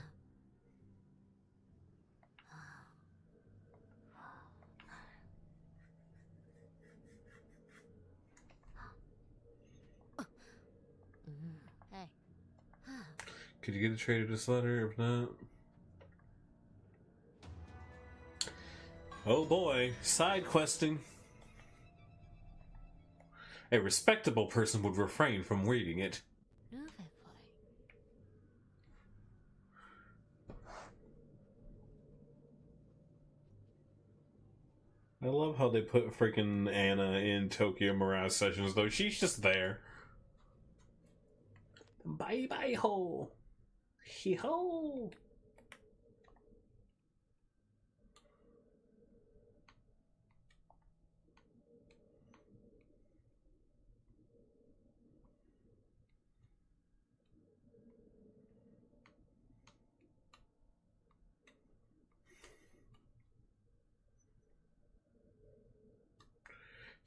B: Hey.
A: Could you get a trade of this letter? If not... Oh boy, side questing. A respectable person would refrain from reading it. I love how they put freaking Anna in Tokyo Mirage Sessions, though. She's just there. Bye bye ho. He ho.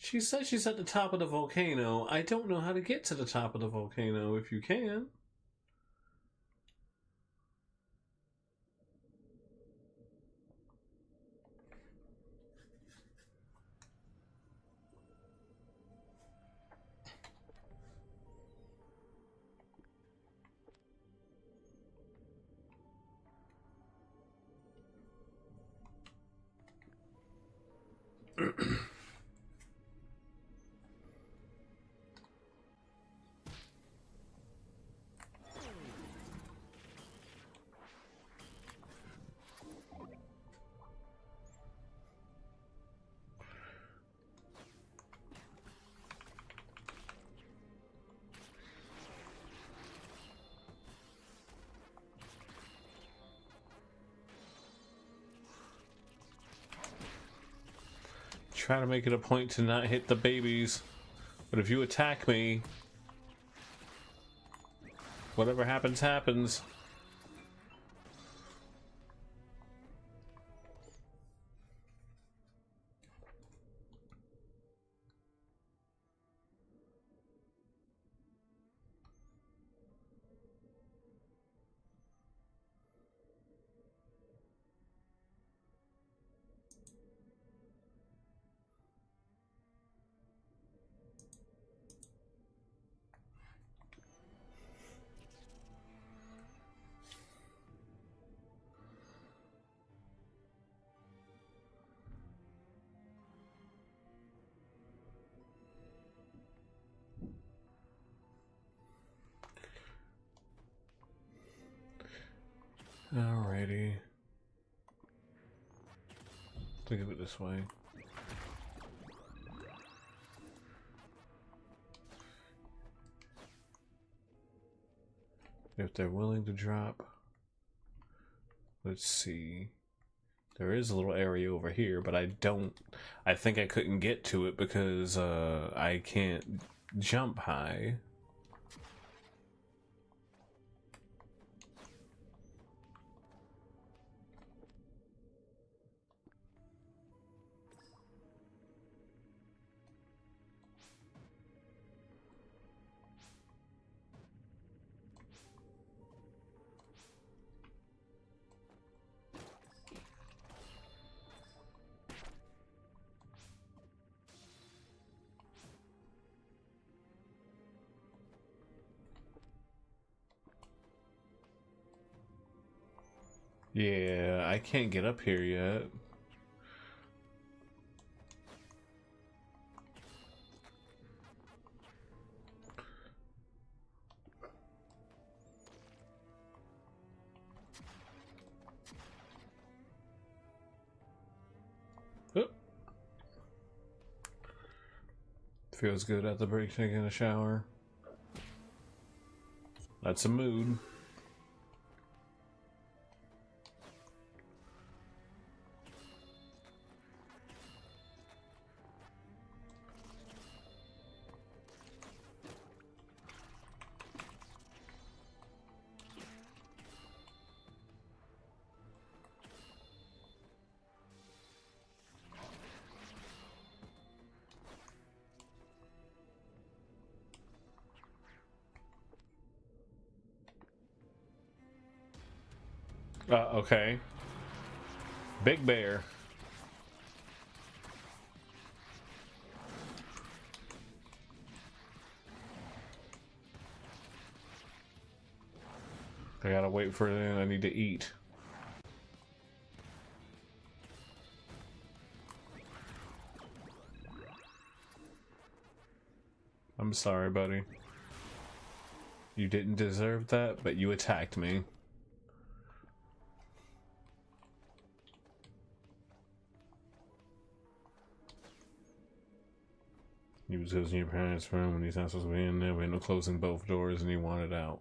A: She says she's at the top of the volcano. I don't know how to get to the top of the volcano, if you can. Try to make it a point to not hit the babies. But if you attack me, whatever happens, happens. Alrighty. Think of it this way. If they're willing to drop, let's see. There is a little area over here, but I think I couldn't get to it because I can't jump high. Yeah, I can't get up here yet. Feels good at the break taking a shower. That's a mood. Okay. Big bear. I gotta wait for it. I need to eat. I'm sorry, buddy. You didn't deserve that, but you attacked me. He was in your parents' room and he's not supposed to be in there. We ended up closing both doors and he wanted out.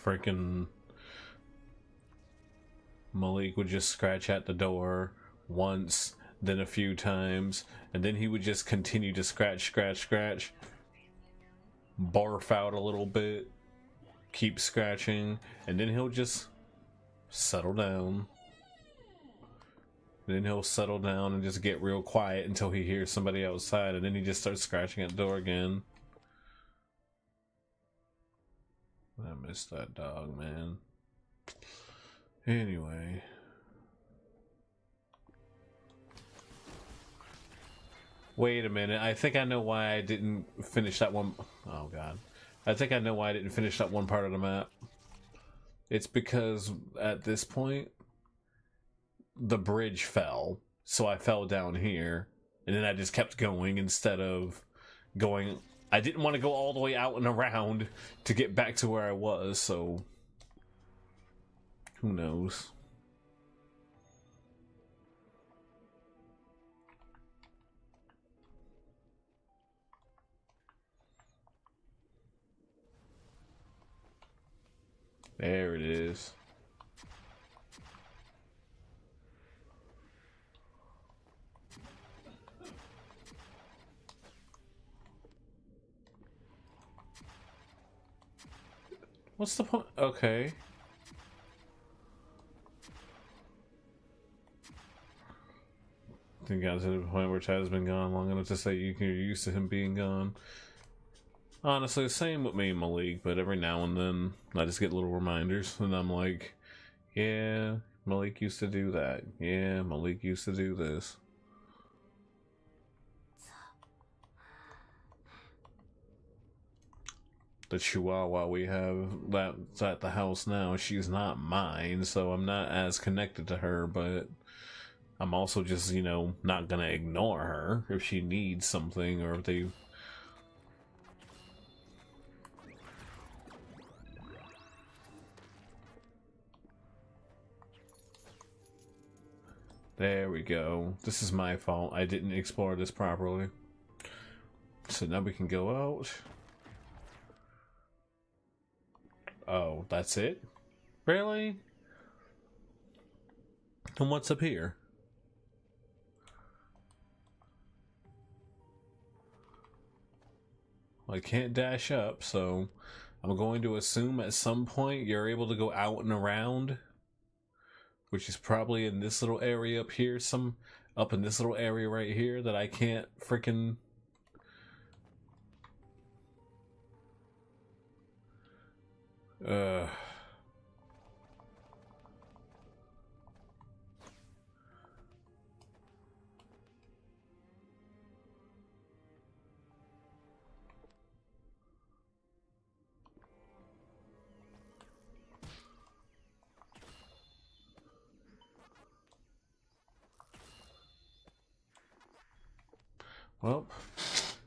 A: Freaking Malik would just scratch at the door once, then a few times, and then he would just continue to scratch, barf out a little bit, keep scratching, and then he'll just settle down. Then he'll settle down and just get real quiet until he hears somebody outside, and then he just starts scratching at the door again. I miss that dog, man. Anyway. Wait a minute. I think I know why I didn't finish that one. Oh, God. I think I know why I didn't finish that one part of the map. It's because at this point, the bridge fell. So I fell down here. And then I just kept going instead of going... I didn't want to go all the way out and around to get back to where I was, so... Who knows? There it is. What's the point? Okay. I think I got to the point where Chad's been gone long enough to say you're used to him being gone. Honestly, same with me and Malik, but every now and then I just get little reminders and I'm like, yeah, Malik used to do that. Yeah, Malik used to do this. The chihuahua we have that's at the house now, she's not mine, so I'm not as connected to her, but I'm also just, you know, not gonna ignore her if she needs something or if they... There we go. This is my fault. I didn't explore this properly. So now we can go out. Oh, that's it? Really? And what's up here? I can't dash up, so I'm going to assume at some point you're able to go out and around, which is probably in this little area up here, up in this little area right here that I can't frickin'... Well,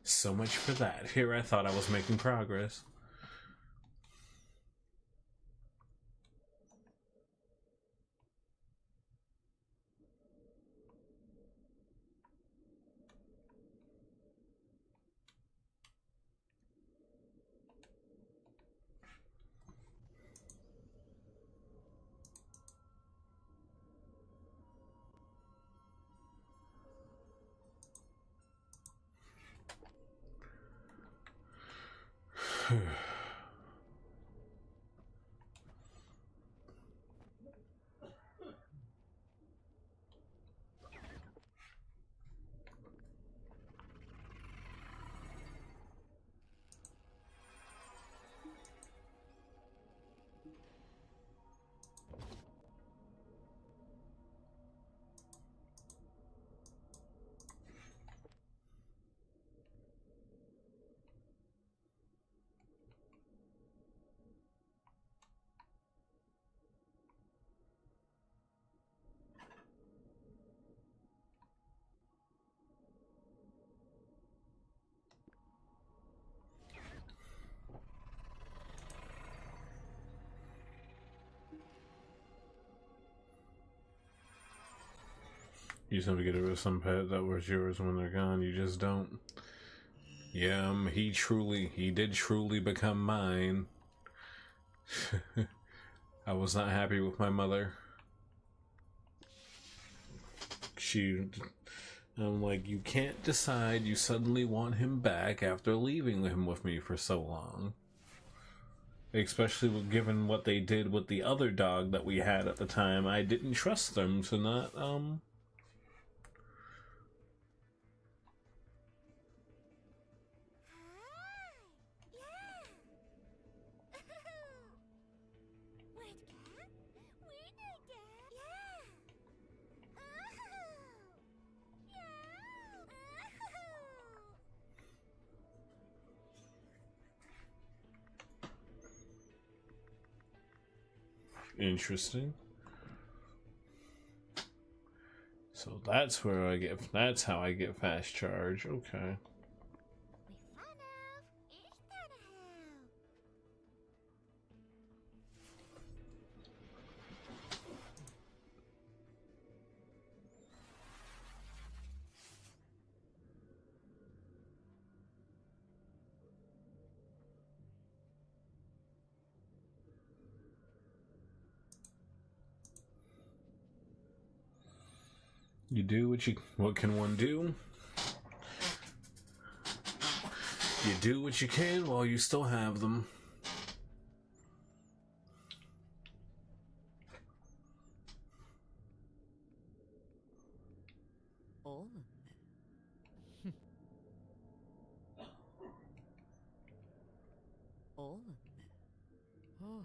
A: so much for that. Here I thought I was making progress. You just have to get rid of some pet that was yours when they're gone. You just don't. Yeah, he did truly become mine. I was not happy with my mother. I'm like, you can't decide you suddenly want him back after leaving him with me for so long. Especially given what they did with the other dog that we had at the time. I didn't trust them to not, Interesting. So that's how I get fast charge. Okay. You do what can one do? You do what you can while you still have them.
B: Oh. Oh. Oh.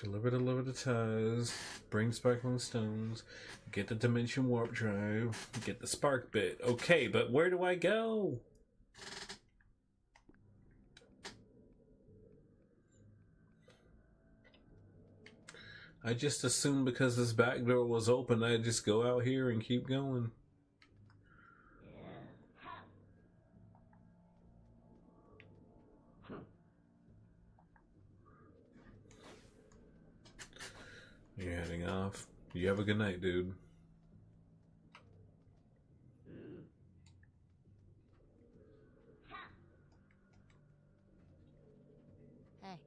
A: Deliver the ties, bring sparkling stones, get the dimension warp drive, get the spark bit. Okay, but where do I go? I just assumed because this back door was open, I'd just go out here and keep going. You're heading off. You have a good night, dude.
B: Hey.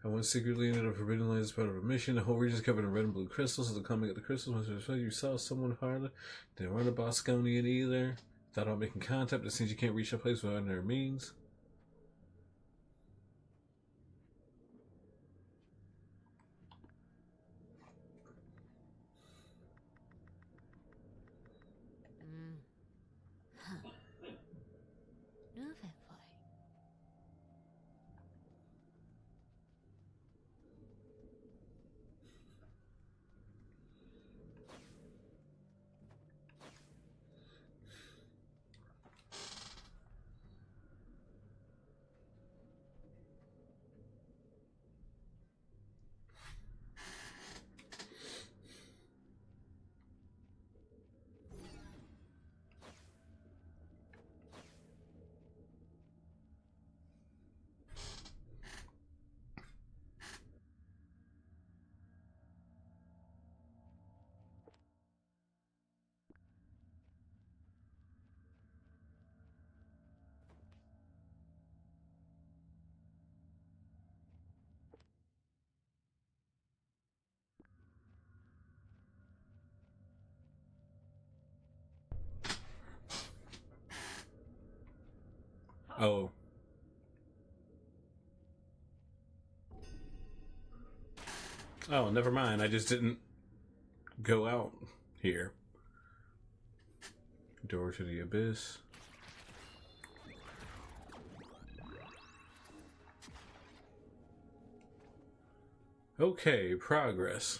A: I went secretly into the Forbidden Light as part of a mission. The whole region is covered in red and blue crystals. At the coming of the crystals, you saw someone harder. Didn't run a Bosconian either. Thought about making contact, but it seems you can't reach that place without their means. Oh. Oh, never mind. I just didn't go out here. Door to the abyss. Okay, progress.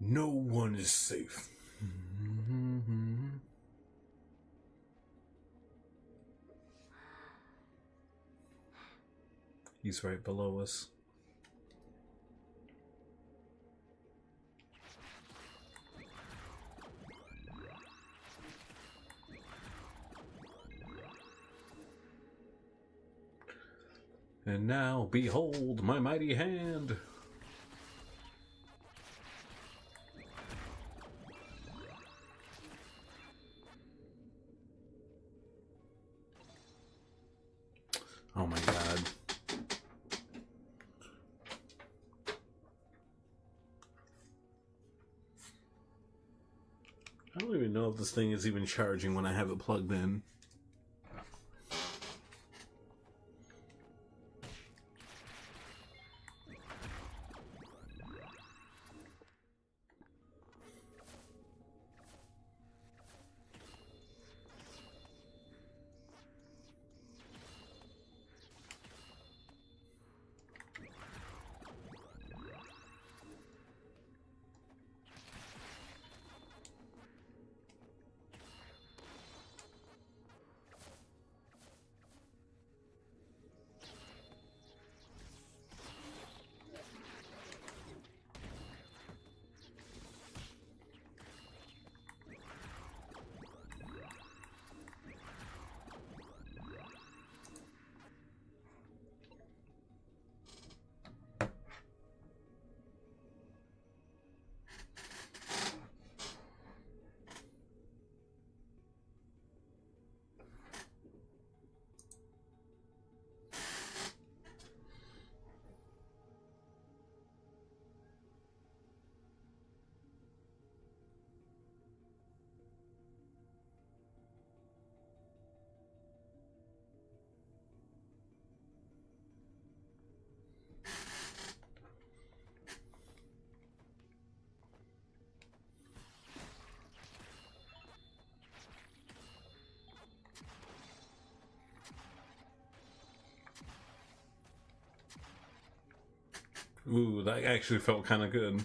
A: No one is safe. He's right below us. And now, behold my mighty hand. Oh my god. I don't even know if this thing is even charging when I have it plugged in. Ooh, that actually felt kind of good.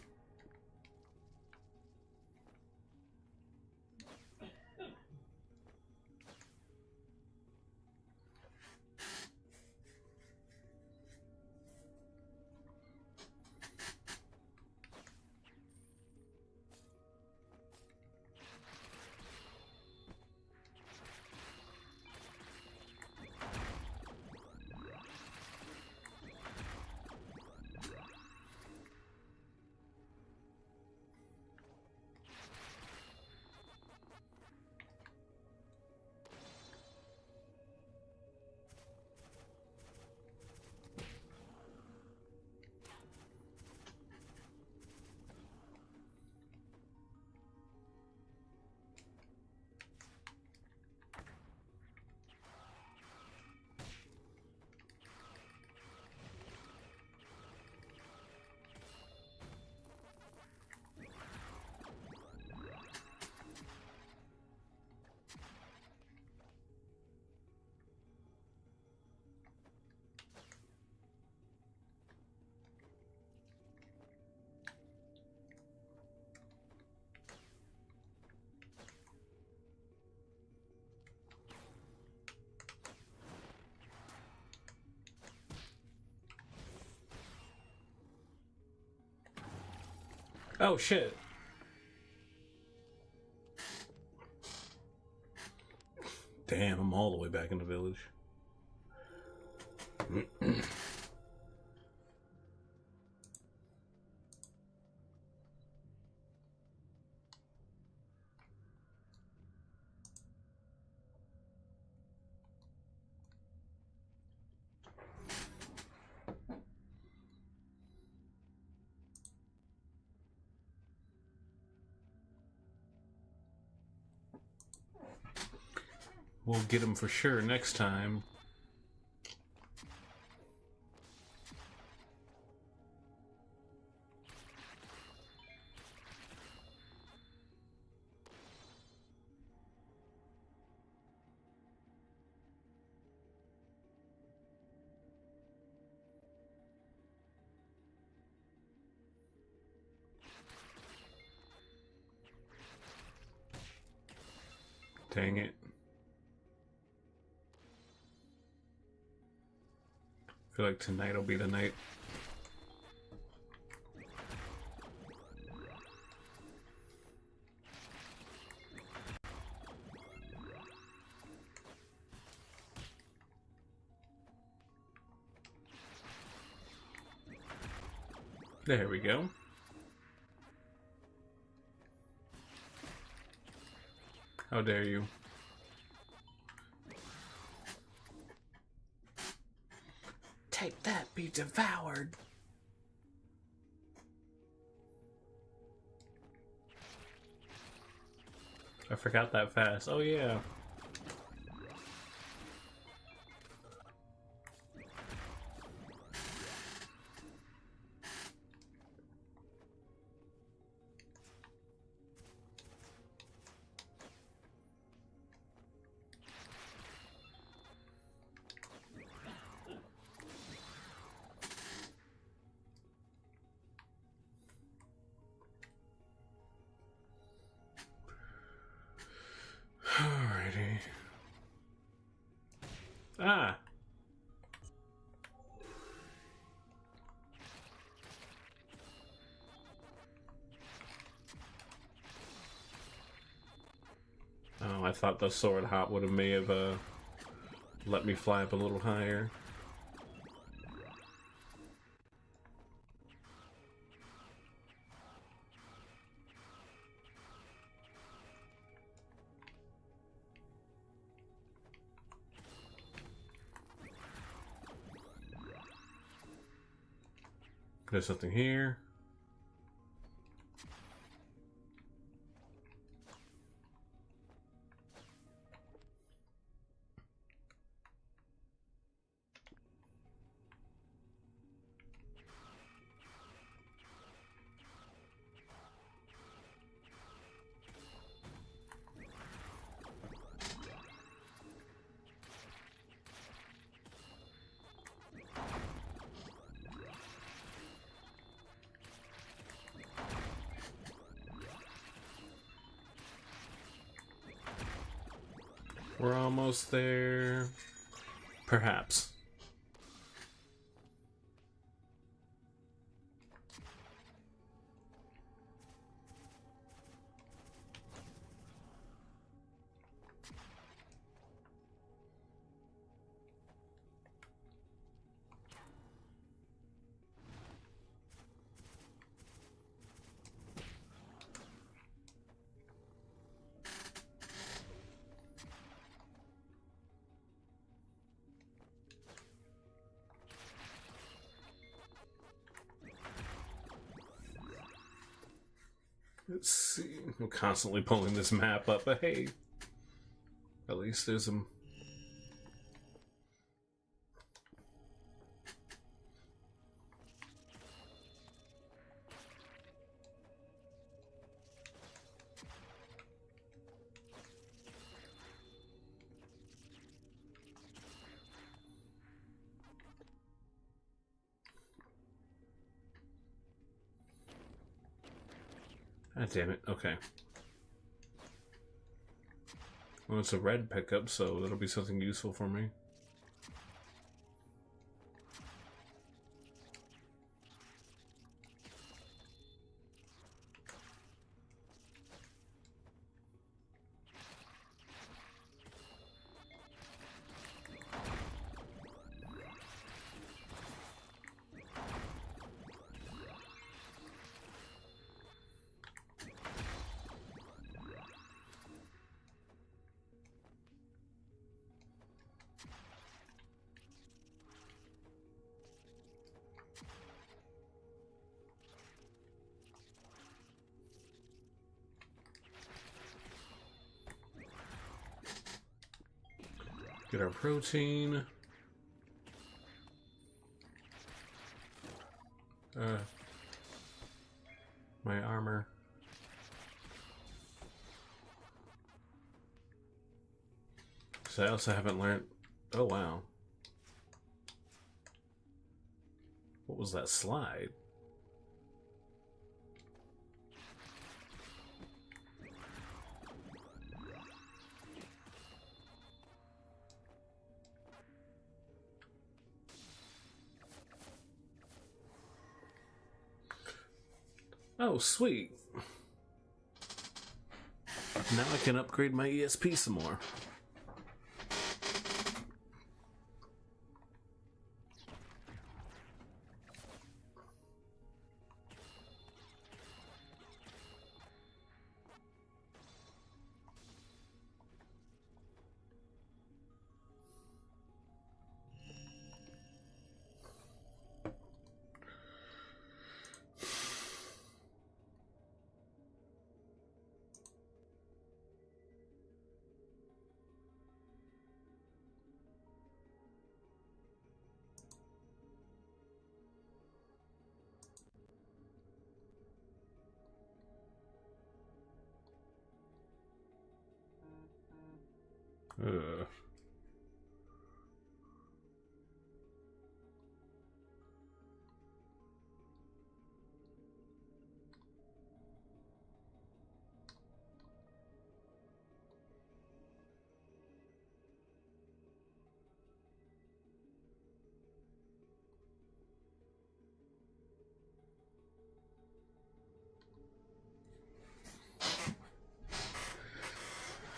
A: Oh shit. all the way back in the village. We'll get him for sure next time. Dang it. I feel like tonight will be the night. There we go. How dare you? Take that, be devoured. I forgot that fast. Oh yeah. Alrighty. Ah. Oh, I thought the sword hop would have may have let me fly up a little higher. There's something here. We're almost there. Perhaps. Let's see. I'm constantly pulling this map up, but hey, at least there's some. Ah, damn it. Okay. Well, it's a red pickup, so that'll be something useful for me. Get our protein. My armor. So I also haven't learned. Oh wow. What was that slide? Oh, sweet. Now I can upgrade my ESP some more. Ugh.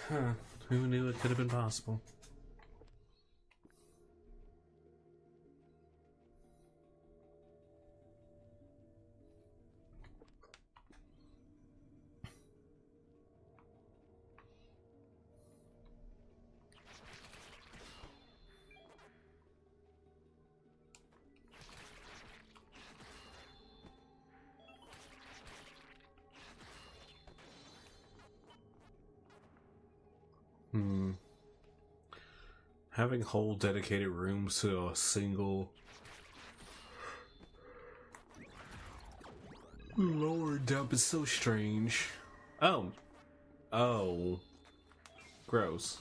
A: Huh. Who knew it could have been possible? Having whole dedicated rooms to a single lower dump is so strange. Oh. Oh. Gross.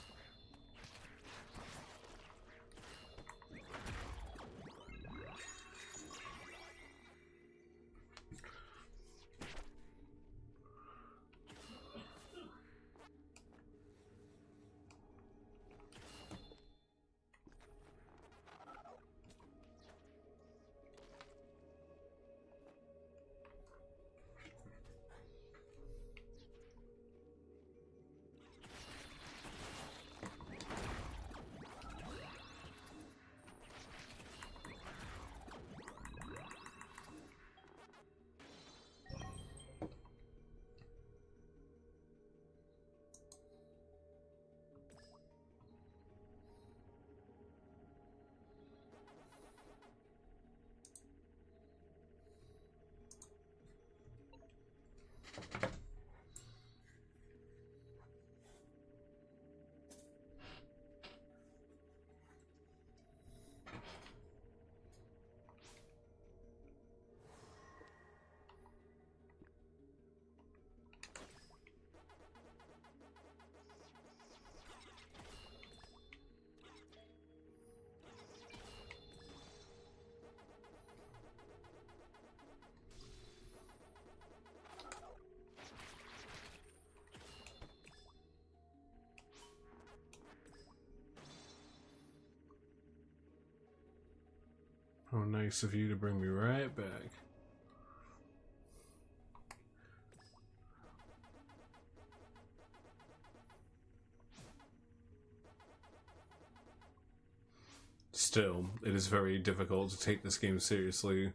A: Oh, nice of you to bring me right back. Still, it is very difficult to take this game seriously.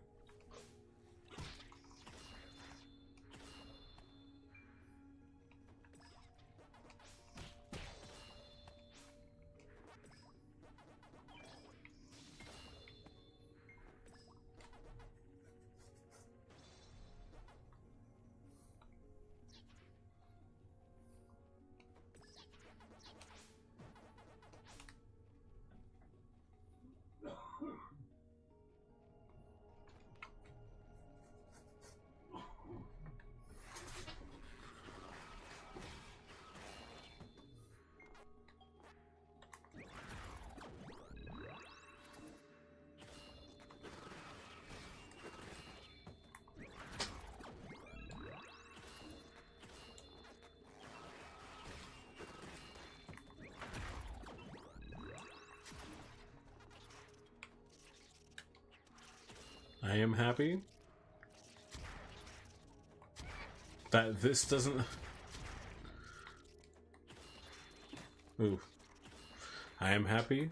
A: I am happy that this doesn't... Ooh. I am happy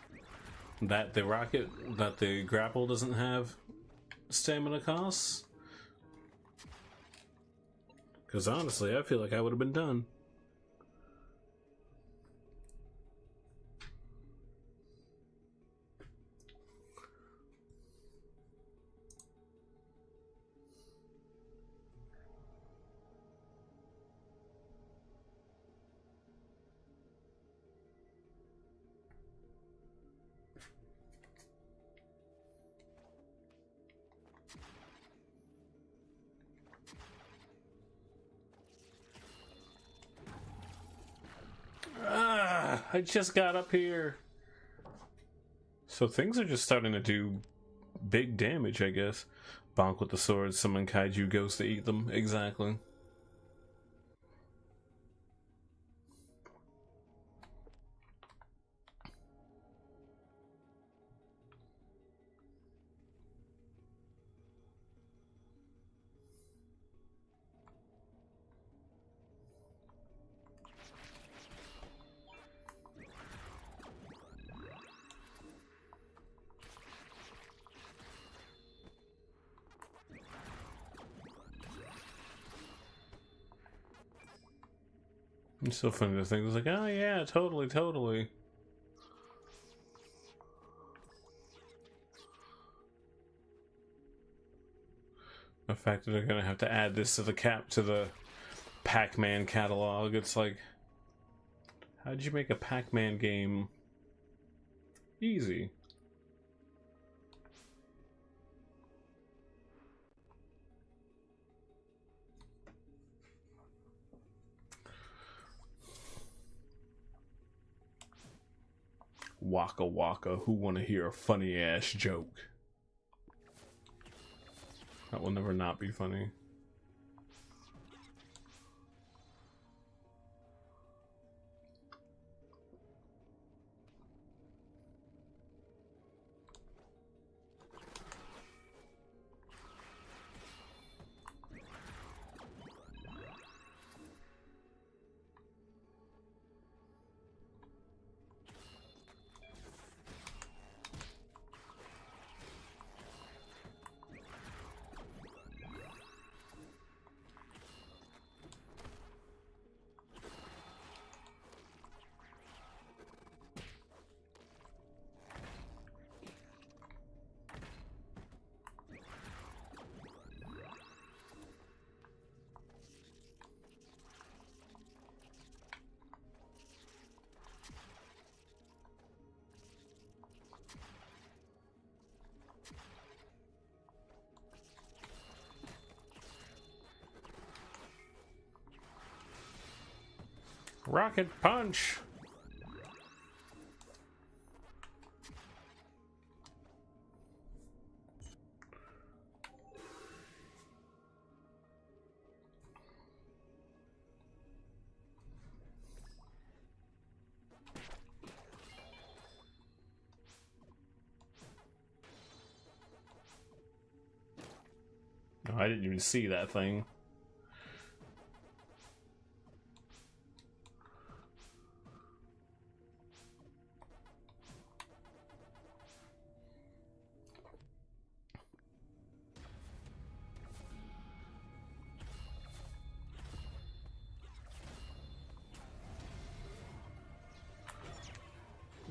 A: that the grapple doesn't have stamina costs. Because honestly, I feel like I would have been done. I just got up here. So things are just starting to do big damage, I guess. Bonk with the sword, summon kaiju ghosts to eat them. Exactly. It's so funny to think. It's like, oh yeah, totally, totally. The fact that they're gonna have to add this to the Pac-Man catalog. It's like, how'd you make a Pac-Man game easy? Waka waka, who wanna hear a funny ass joke? That will never not be funny. Rocket punch! No, I didn't even see that thing.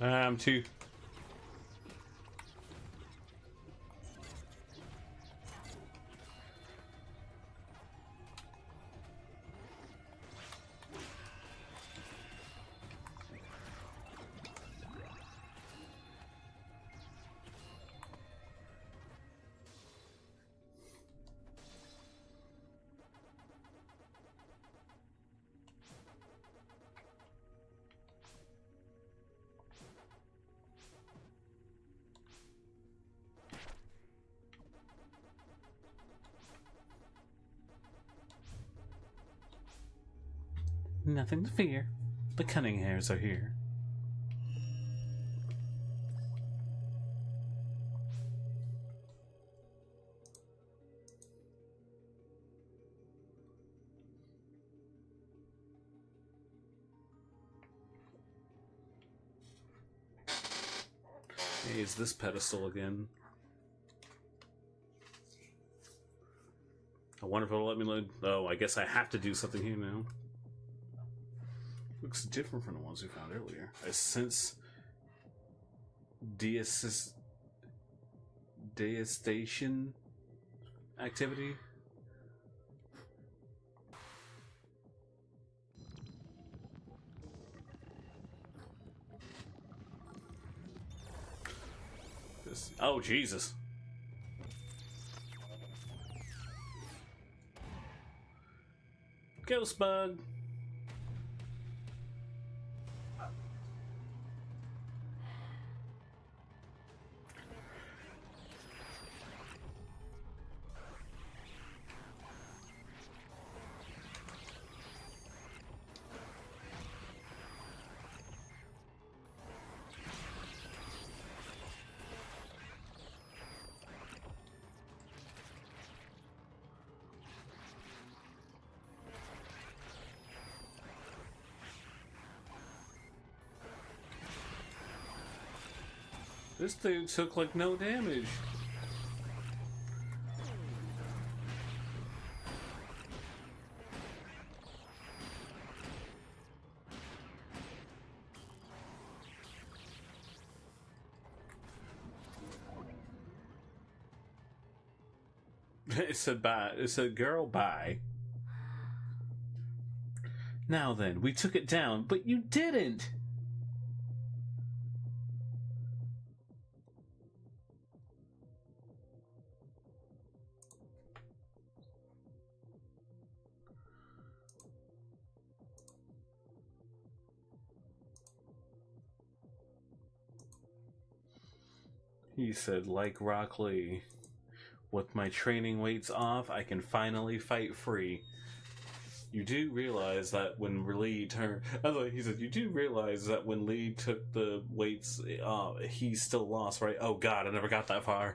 A: I'm too. Nothing to fear. The cunning hairs are here. Hey, it's this pedestal again. I wonder if it'll let me load. Oh, I guess I have to do something here now. Looks different from the ones we found earlier. I sense deistation activity. Oh, Jesus. Ghost bug. This dude took like no damage. It said bye. It said girl bye. Now then, we took it down, but you didn't. He said, like Rock Lee, with my training weights off, I can finally fight free. You do realize that when Lee turned... He said, you do realize that when Lee took the weights off, he still lost, right? Oh god, I never got that far.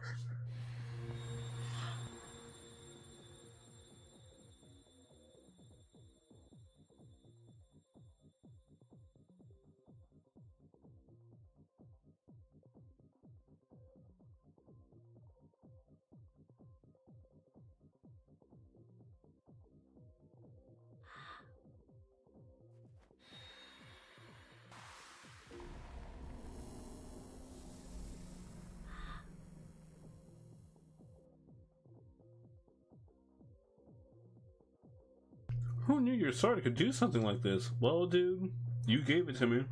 A: Who knew your sword could do something like this? Well, dude, you gave it to me.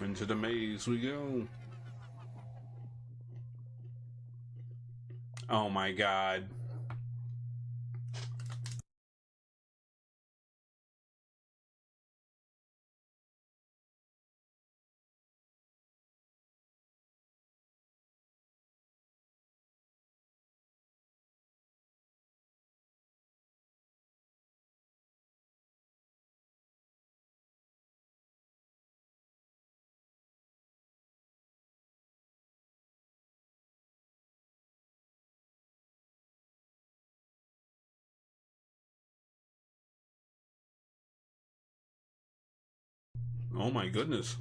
A: Into the maze we go. Oh my god. Oh my goodness.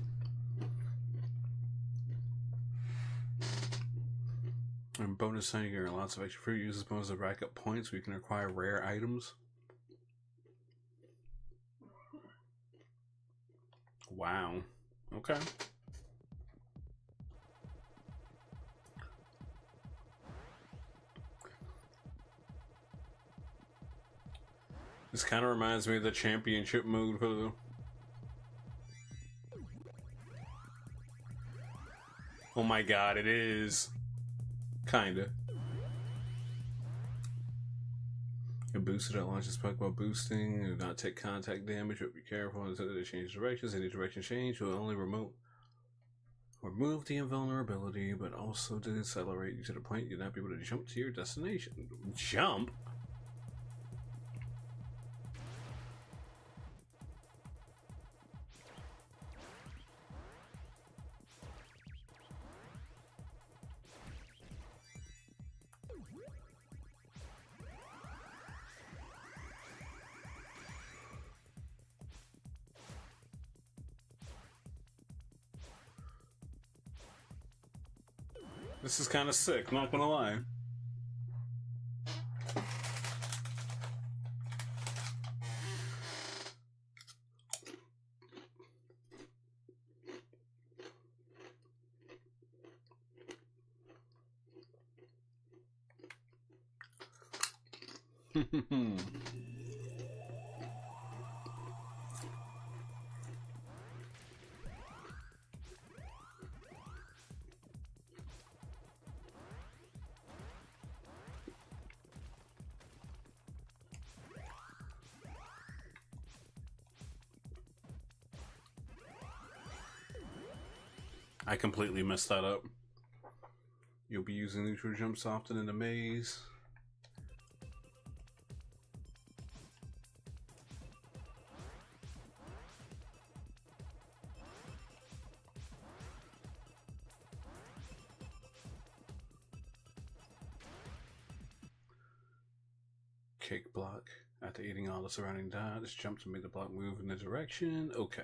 A: And bonus signing, you get lots of extra fruit. Uses bonus to rack up points. We can acquire rare items. Wow. Okay. This kind of reminds me of the championship mode for the... Oh my god, it is. Kinda. A booster that launches puck while boosting. Do not take contact damage, but be careful until they change directions. Any direction change will only remove the invulnerability, but also decelerate you to the point you'll not be able to jump to your destination. Jump? This is kind of sick, not gonna lie. I completely messed that up. You'll be using neutral jumps often in the maze. Kick block. After eating all the surrounding dots, jump to make the block move in the direction. Okay.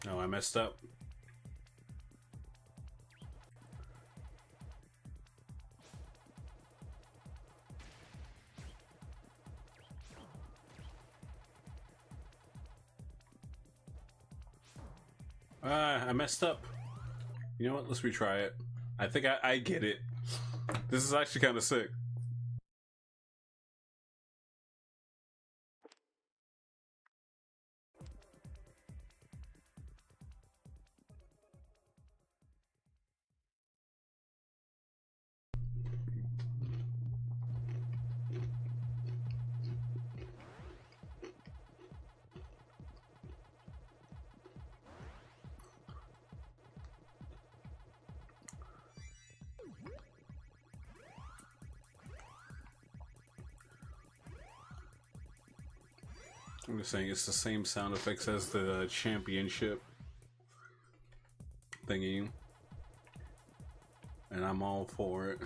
A: Oh, I messed up. I messed up. You know what? Let's retry it. I think I get it. This is actually kind of sick. I'm just saying it's the same sound effects as the championship thingy, and I'm all for it.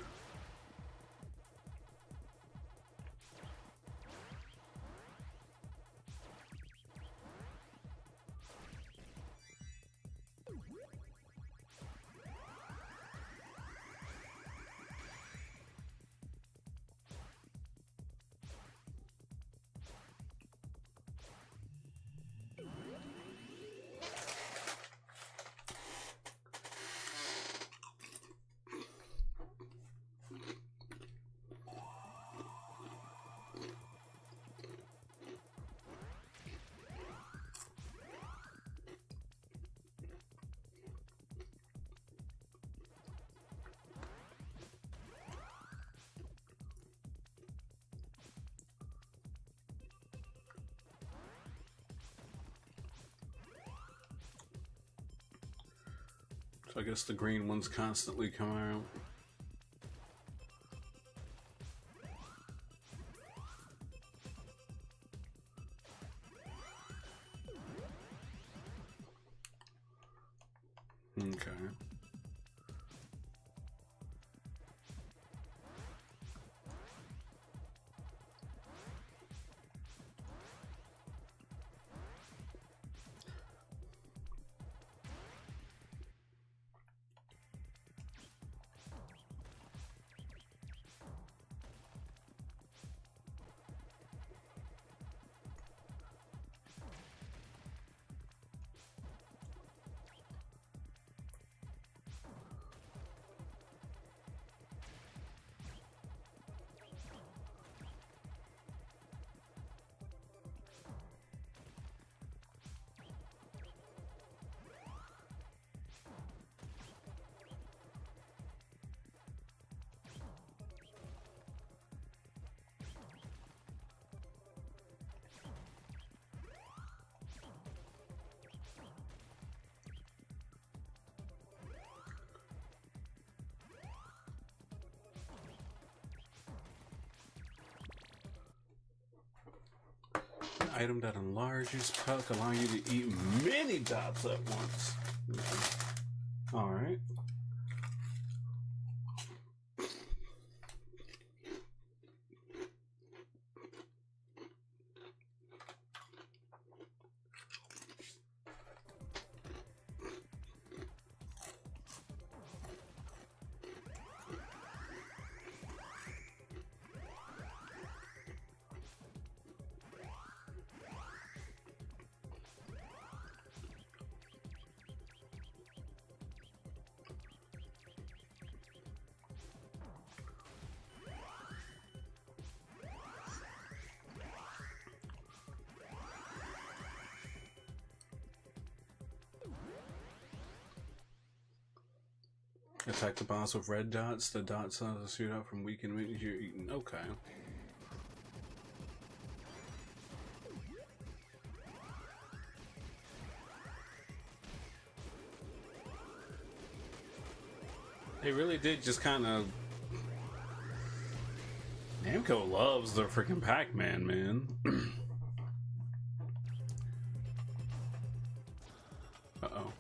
A: So I guess the green ones constantly come out. Okay. item that enlarges puck, allowing you to eat many dots at once. Alright. Attack the boss with red dots. The dots shoot out from weakened meat you're eating. Okay. They really did just kind of... Namco loves their freaking Pac-Man, man. Uh-oh.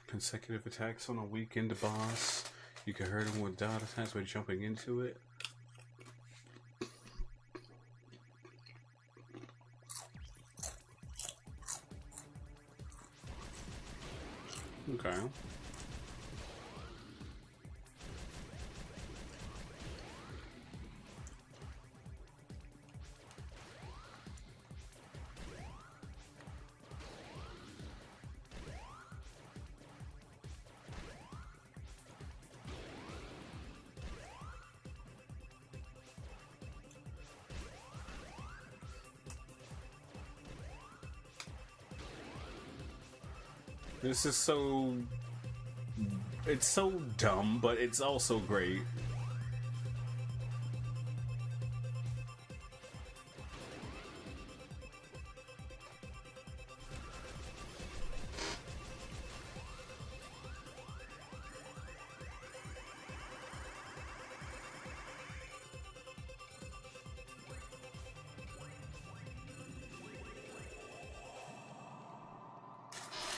A: Consecutive attacks on a weakened boss. You can hurt him with dot attacks by jumping into it. Okay. This is so... It's so dumb, but it's also great.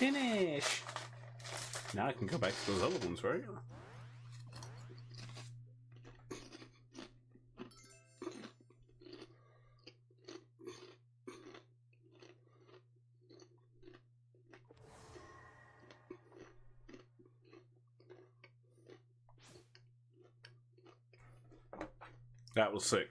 A: Finish! Now I can go back to those other ones, right? That was sick.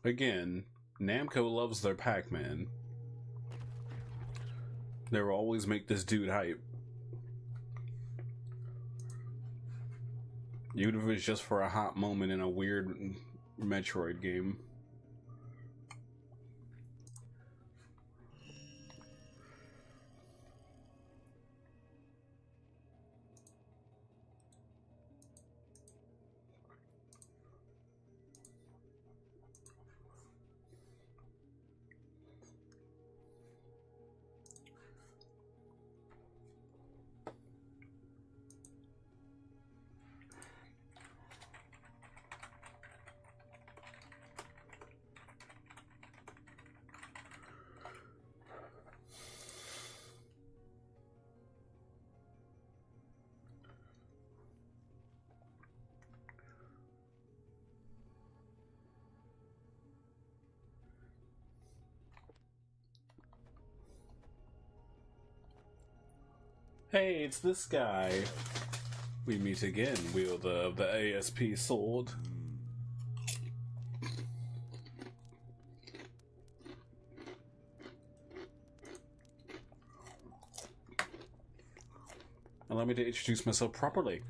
A: Again, Namco loves their Pac-Man. They will always make this dude hype. Even if it's just for a hot moment in a weird Metroid game. Hey, it's this guy. We meet again, wielder of the ASP sword. Allow me to introduce myself properly.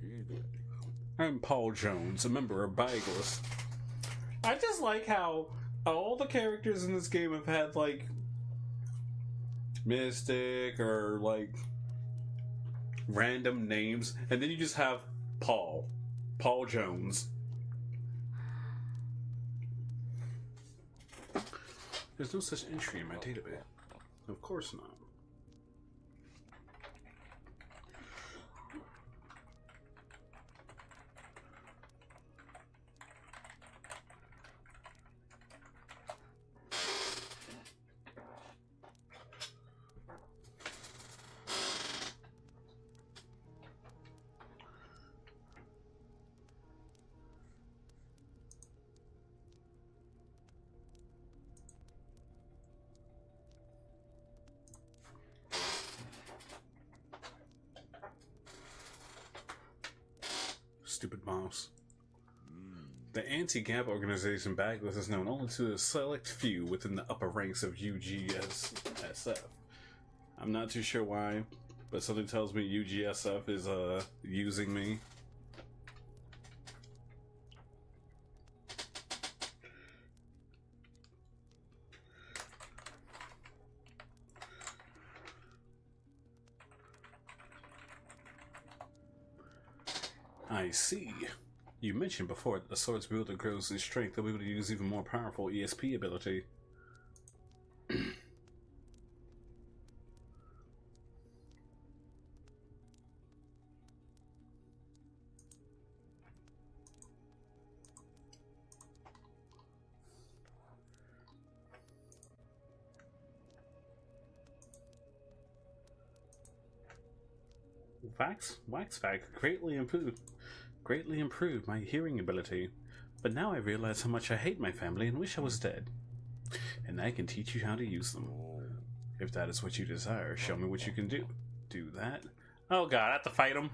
A: I'm Paul Jones, a member of Bagless. I just like how all the characters in this game have had, like, Mystic or, like, random names, and then you just have Paul Jones. There's no such entry in my database. Of course not. Stupid mouse. The anti-GAP organization Bagless is known only to a select few within the upper ranks of UGSF. I'm not too sure why, but something tells me UGSF is using me. I see. You mentioned before that the sword's wielder grows in strength, they'll be able to use even more powerful ESP ability. Waxpack greatly improved my hearing ability, but now I realize how much I hate my family and wish I was dead. And I can teach you how to use them. If that is what you desire, show me what you can do. Do that? Oh god, I have to fight him.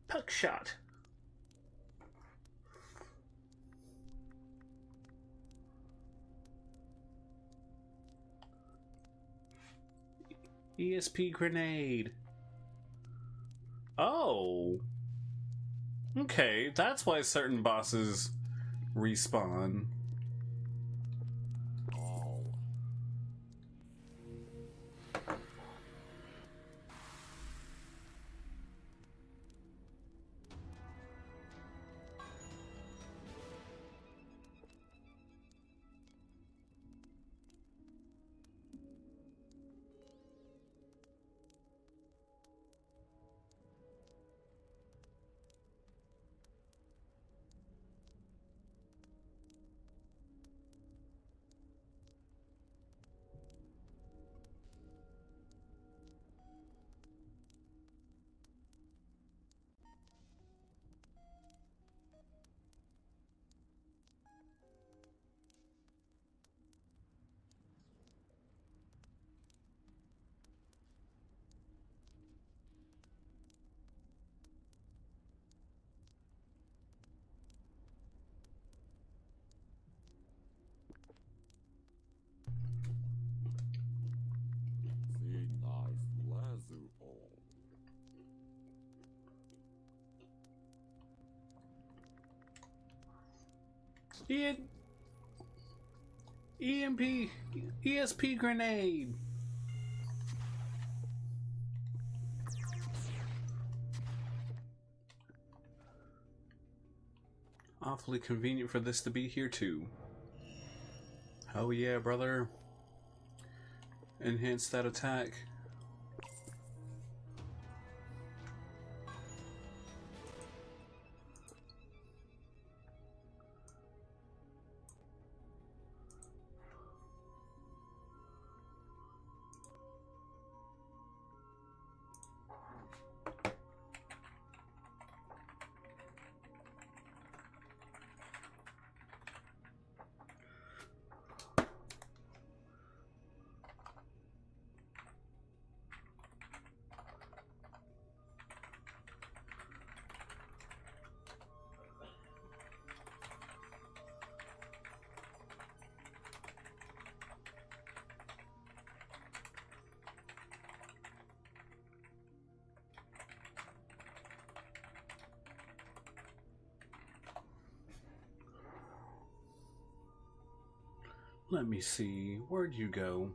A: Puck shot. ESP grenade. Oh. Okay, that's why certain bosses respawn. EMP ESP grenade. Awfully convenient for this to be here too. Oh yeah, brother. Enhance that attack. Let me see. Where'd you go?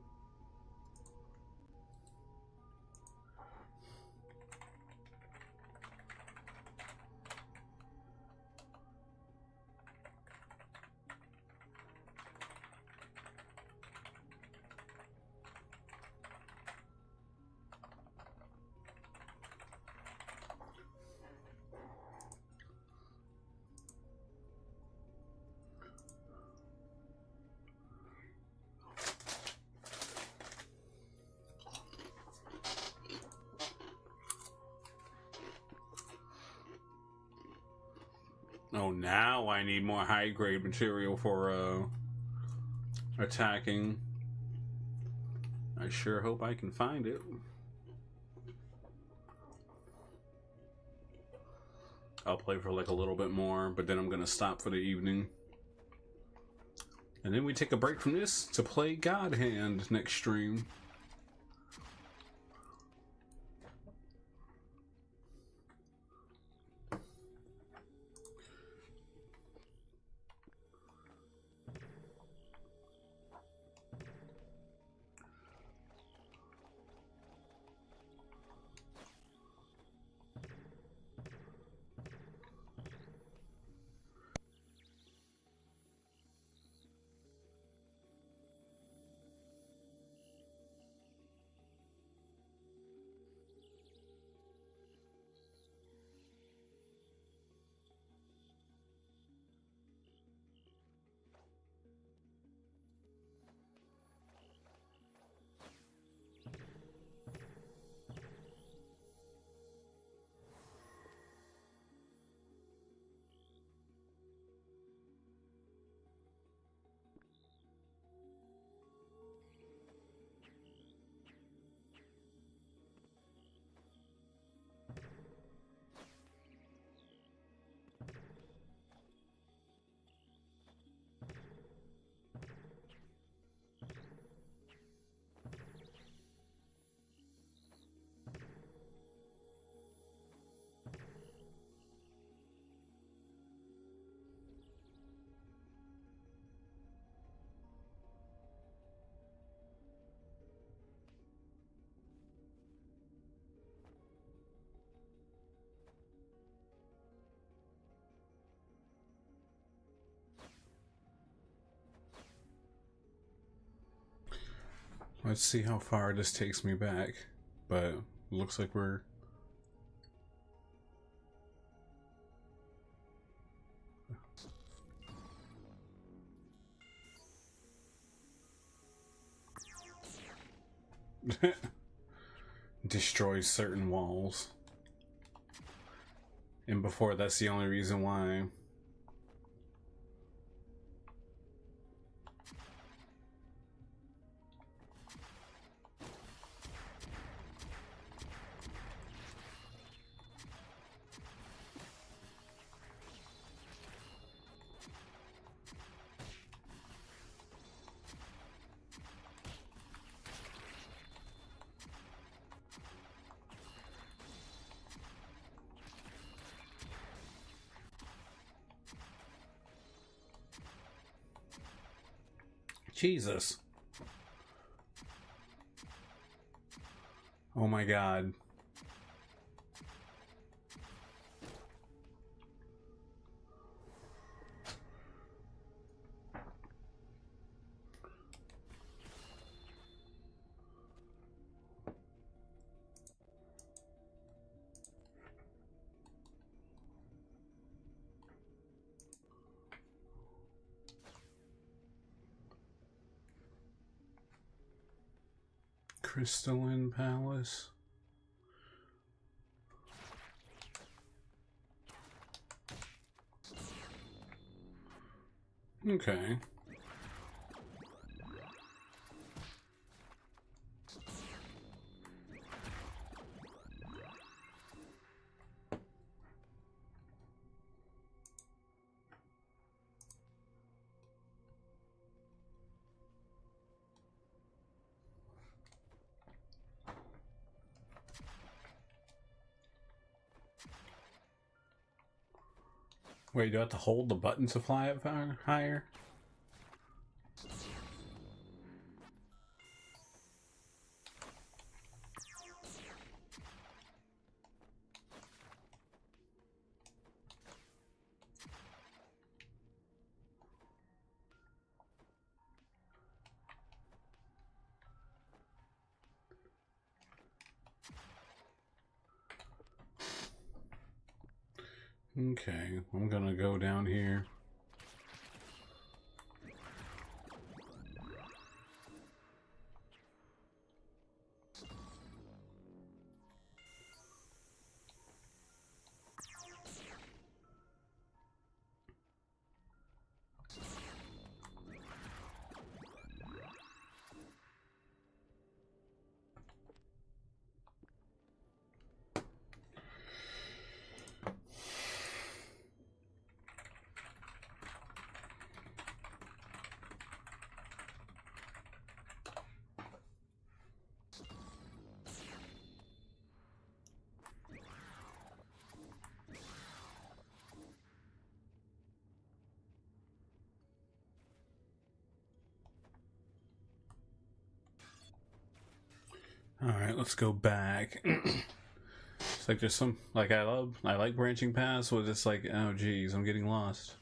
A: Oh, now I need more high-grade material for, attacking. I sure hope I can find it. I'll play for like a little bit more, but then I'm gonna stop for the evening. And then we take a break from this to play God Hand next stream. Let's see how far this takes me back, but looks like we're... destroys certain walls. And before, that's the only reason why. Jesus. Oh my God. Crystalline Palace. Okay. Wait, do I have to hold the button to fly up higher? Okay, I'm gonna go down here. Alright, let's go back. It's like there's some, like I like branching paths, but it's like, oh geez, I'm getting lost.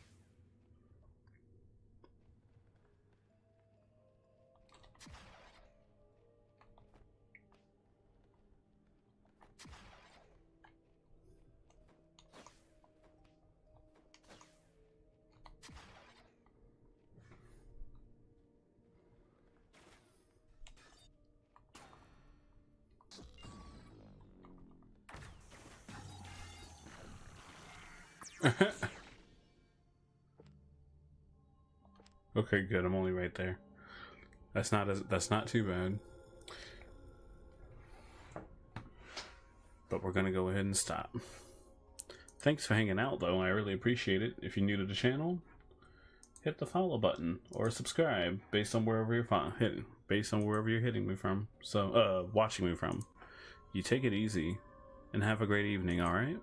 A: Okay, good. I'm only right there. That's not too bad. But we're gonna go ahead and stop. Thanks for hanging out, though. I really appreciate it. If you're new to the channel, hit the follow button or subscribe based on wherever you're hitting me from. So, watching me from. You take it easy and have a great evening. All right.